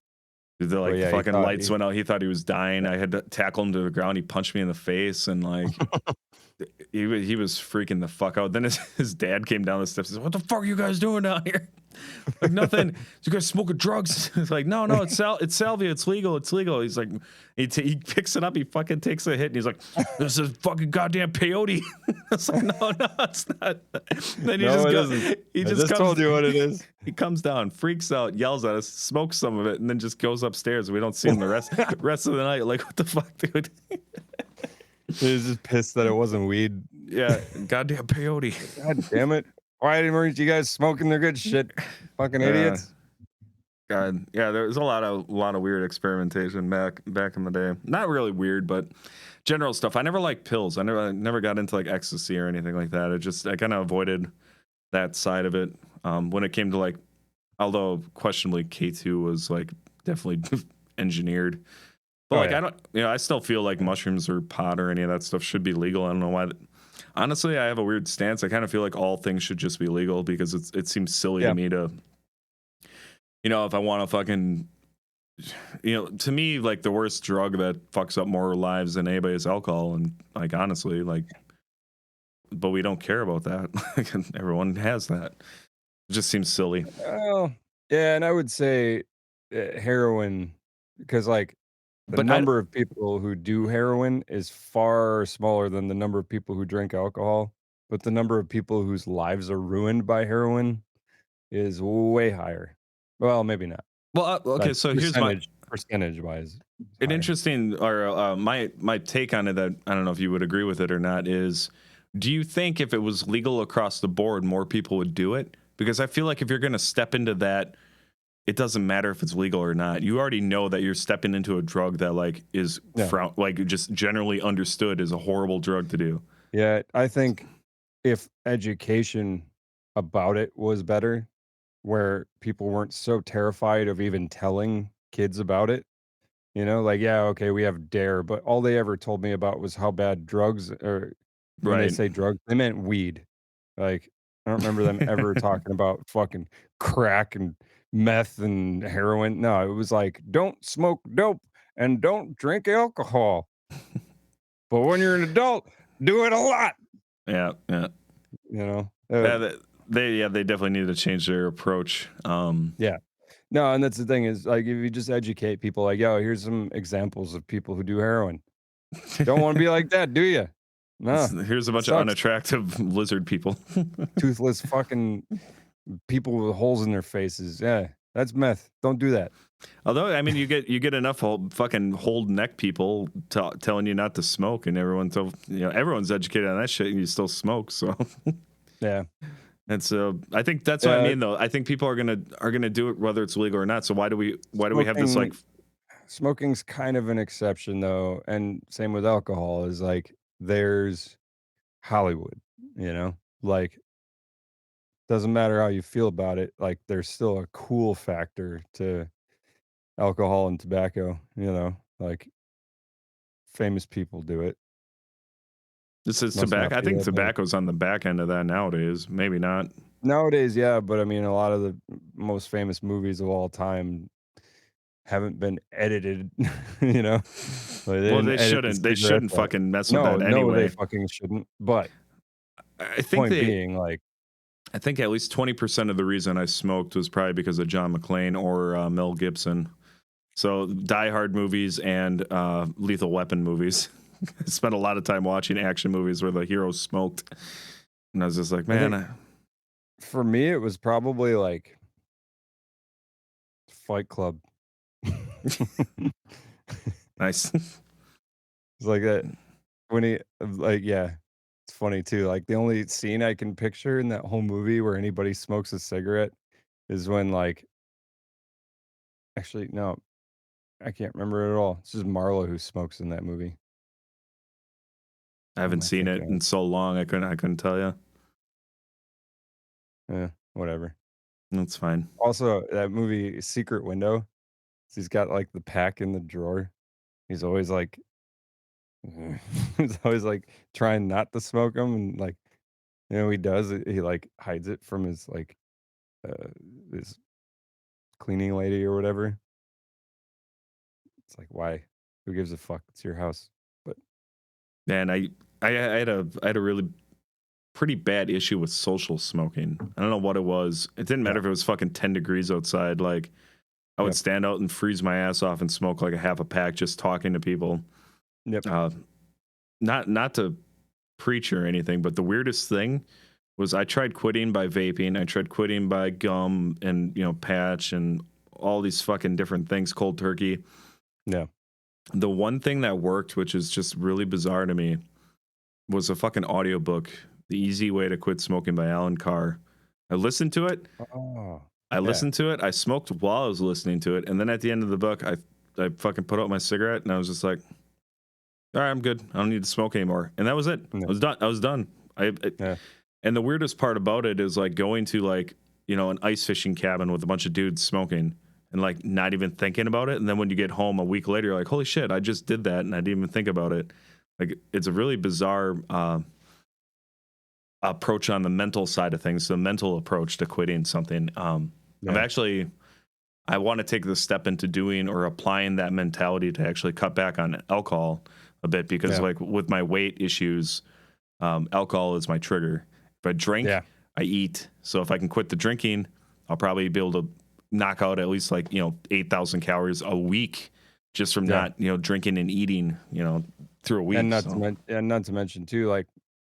The fucking lights went out. He thought he was dying. I had to tackle him to the ground. He punched me in the face, and like he was freaking the fuck out. Then his dad came down the steps and said, "What the fuck are you guys doing down here?" Like, nothing. You guys smoking drugs? It's like, no, it's salvia. It's legal. It's legal. He's like, he picks it up. He fucking takes a hit, and he's like, "This is fucking goddamn peyote." It's like, no, it's not. Then he just told you what it is. He comes down, freaks out, yells at us, smokes some of it, and then just goes upstairs. We don't see him the rest of the night. Like, what the fuck, dude? He was just pissed that it wasn't weed. Yeah, goddamn peyote. God damn it. Why didn't you guys smoking their good shit? Fucking idiots. God, yeah, there was a lot of weird experimentation back in the day. Not really weird, but general stuff. I never liked pills. I never got into like ecstasy or anything like that. I kind of avoided that side of it. When it came to like, although questionably K2 was like definitely engineered. But I still feel like mushrooms or pot or any of that stuff should be legal. I don't know why. Honestly, I have a weird stance. I kind of feel like all things should just be legal because it seems silly to me to, if I want to fucking, to me, like the worst drug that fucks up more lives than anybody is alcohol. And like, honestly, like, but we don't care about that. Everyone has that. It just seems silly. Oh, yeah. And I would say heroin, because like, the number of people who do heroin is far smaller than the number of people who drink alcohol, but the number of people whose lives are ruined by heroin is way higher. Well, maybe not. Well, okay, so here's my percentage-wise. An interesting, or my take on it that I don't know if you would agree with it or not is, do you think if it was legal across the board, more people would do it? Because I feel like if you're going to step into that, it doesn't matter if it's legal or not. You already know that you're stepping into a drug that like is like just generally understood as a horrible drug to do. Yeah, I think if education about it was better, where people weren't so terrified of even telling kids about it, like, yeah, okay, we have DARE, but all they ever told me about was how bad drugs are. When they say drugs, they meant weed. Like, I don't remember them ever talking about fucking crack and meth and heroin. No, it was like, don't smoke dope and don't drink alcohol. But when you're an adult, do it a lot. Yeah. They definitely need to change their approach. Yeah. No, and that's the thing is, like, if you just educate people, like, yo, here's some examples of people who do heroin. Don't want to be like that, do you? No. Here's a bunch of unattractive lizard people. Toothless fucking people with holes in their faces. Yeah, that's meth. Don't do that. Although, I mean, you get enough fucking hold neck people telling you not to smoke, and everyone's educated on that shit, and you still smoke. So yeah. And so I think that's what I mean, though. I think people are gonna do it whether it's legal or not. So why do we have this like? Smoking's kind of an exception, though, and same with alcohol. Is like there's Hollywood, like doesn't matter how you feel about it. Like there's still a cool factor to alcohol and tobacco. Like famous people do it. This is tobacco. I think tobacco's on the back end of that nowadays. Maybe not. Nowadays, yeah, but I mean, a lot of the most famous movies of all time haven't been edited, you know? Like, they Well, didn't edit the they cigarettes shouldn't out. fucking mess with No, that no, they anyway. fucking shouldn't, but I think point they being, like I think at least 20% of the reason I smoked was probably because of John McClane or Mel Gibson. So Die Hard movies and Lethal Weapon movies. I spent a lot of time watching action movies where the hero smoked. And I was just like, I man, think for me, it was probably, like, Fight Club. nice. It's like that when he like, yeah, it's funny too, like, the only scene I can picture in that whole movie where anybody smokes a cigarette is when, like actually, no, I can't remember it at all. It's just Marlo who smokes in that movie. I What am haven't I seen it thinking in of? so long. I couldn't tell you. Whatever. That's fine. Also, that movie, Secret Window, he's got, like, the pack in the drawer. He's always, like he's always, like, trying not to smoke them, and, like, he does it he, like, hides it from his, like, uh, his cleaning lady or whatever. It's like, "Why? Who gives a fuck? It's your house." But Man, I had a really pretty bad issue with social smoking. I don't know what it was. It didn't yeah, matter if it was fucking 10 degrees outside. Like I would yep, stand out and freeze my ass off and smoke like a half a pack just talking to people. yep, Uh, not to preach or anything, but the weirdest thing was I tried quitting by vaping. I tried quitting by gum and patch and all these fucking different things, cold turkey. yeah. The one thing that worked, which is just really bizarre to me, was a fucking audiobook, The Easy Way to Quit Smoking by Alan Carr. I listened to it. Oh, I yeah, listened to it. I smoked while I was listening to it. And then at the end of the book, I fucking put out my cigarette and I was just like, all right, I'm good. I don't need to smoke anymore. And that was it. yeah, I was done. I was done. yeah, And the weirdest part about it is like going to like, an ice fishing cabin with a bunch of dudes smoking and like not even thinking about it. And then when you get home a week later, you're like, holy shit, I just did that and I didn't even think about it. Like it's a really bizarre approach on the mental side of things, the mental approach to quitting something. yeah, I want to take the step into doing or applying that mentality to actually cut back on alcohol a bit because yeah, like with my weight issues, alcohol is my trigger. If I yeah, drink, I eat. So if I can quit the drinking, I'll probably be able to knock out at least like 8,000 calories a week just from yeah. not drinking and eating through a And week. So not to mention too, like,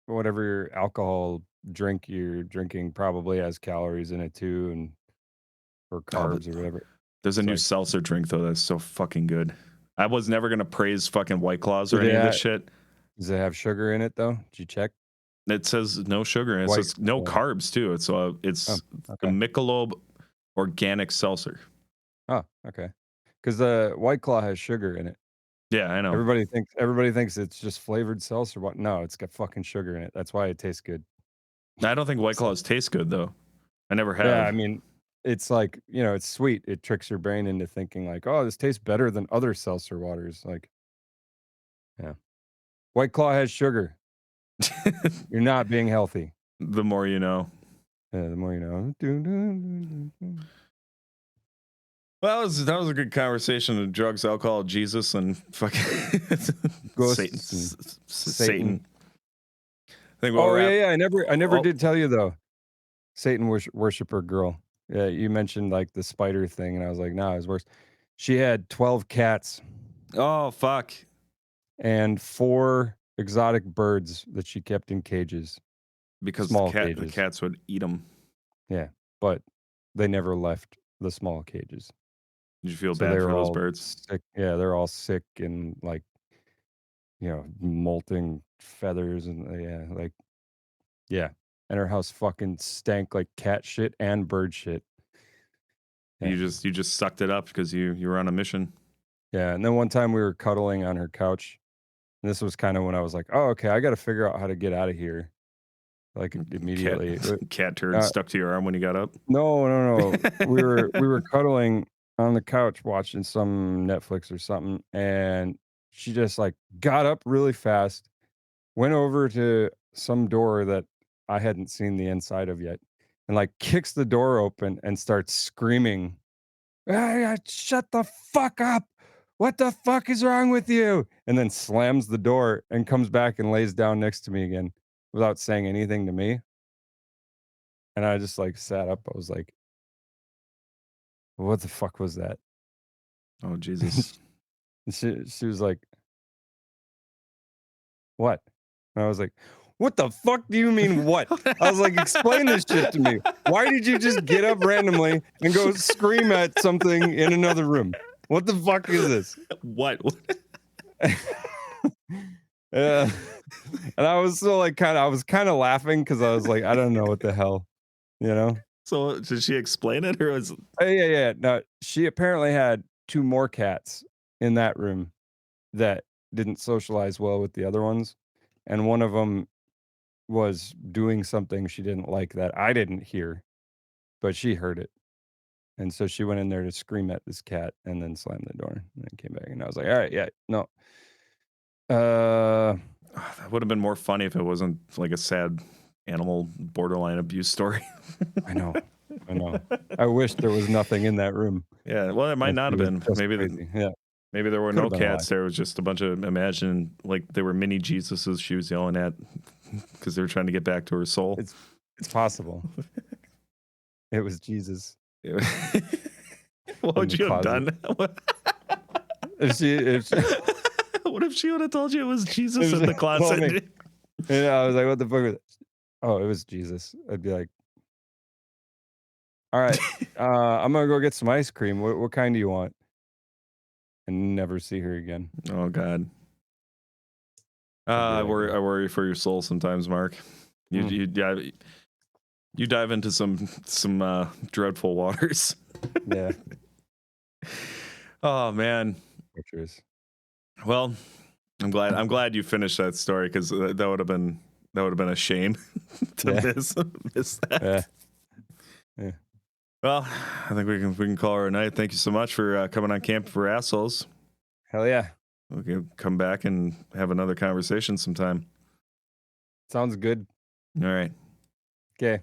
whatever alcohol drink you're drinking probably has calories in it too and or oh, but carbs or whatever. there's a It's new like, seltzer drink though that's so fucking good. I was never gonna praise fucking White Claws or do they any of this ha shit. does it have sugar in it though? Did you check? It says no sugar and it White says no yeah. carbs too. Oh, It's a okay. Michelob organic seltzer. Oh, okay. 'Cause the White Claw has sugar in it. Yeah, I know. Everybody thinks it's just flavored seltzer, what no, it's got fucking sugar in it. That's why it tastes good. I don't think White It's like Claws taste good though. I never yeah, I have. mean, it's like, it's sweet. It tricks your brain into thinking like, "Oh, this tastes better than other seltzer waters." Like, yeah. White Claw has sugar. You're not being healthy. The more you know. Yeah, the more you know. Dun, dun, dun, dun, dun. Well, that was a good conversation of drugs, alcohol, Jesus, and fucking Satan. Ghosts and Satan. Satan. I think we'll Oh, wrap. yeah, yeah, I never Oh, did tell you though. Satan worshiper girl. Yeah, you mentioned, like, the spider thing, and I was like, "Nah, it's worse." She had 12 cats oh, fuck. and 4 exotic birds that she kept in cages, Because small the cages. cats would eat them. Yeah, but they never left the small cages. Did you feel So bad they for were those all birds? sick yeah, they're all sick and, like, molting feathers and, yeah, like yeah, and her house fucking stank like cat shit and bird shit. Yeah. You just sucked it up because you were on a mission. Yeah, and then one time we were cuddling on her couch, and this was kinda when I was like, "Oh, okay, I gotta figure out how to get out of here," like, Cat immediately. cat turd Uh, stuck to your arm when you got up. no, no, no. We were cuddling on the couch watching some Netflix or something, and she just, like, got up really fast, went over to some door that I hadn't seen the inside of yet, and, like, kicks the door open and starts screaming Shut the fuck up. What the fuck is wrong with you? And then slams the door and comes back and lays down next to me again without saying anything to me. And I just like sat up. I was like, what the fuck was that? Oh, Jesus. She was like, what? And I was like, what the fuck do you mean what? I was like, explain this shit to me. Why did you just get up randomly and go scream at something in another room? What the fuck is this? What? And I was so like I was kind of laughing because I was like, I don't know what the hell, you know? So did she explain it, or was Yeah. No, she apparently had 2 more cats in that room that didn't socialize well with the other ones, and one of them was doing something she didn't like that I didn't hear, but she heard it. And so she went in there to scream at this cat and then slammed the door and then came back. And I was like, all right, yeah, no. that would have been more funny if it wasn't like a sad animal borderline abuse story. I know. I wish there was nothing in that room. Yeah, well, it might not have been. Maybe there were Could've no been cats. There was just a bunch of like they were mini Jesuses she was yelling at because they were trying to get back to her soul. It's possible. It was Jesus. What would you have done? If she What if she would have told you it was Jesus in the closet? I was like, what the fuck was it? Oh, it was Jesus. I'd be like, all right, I'm gonna go get some ice cream. What kind do you want? And never see her again. Oh God. I worry for your soul sometimes, Mark. You dive into some dreadful waters. Yeah. Oh man. Pictures. Well, I'm glad you finished that story because that would have been a shame to miss that. Yeah. Well, I think we can call her a night. Thank you so much for coming on Camp for Assholes. Hell yeah. We can come back and have another conversation sometime. Sounds good. All right. Okay.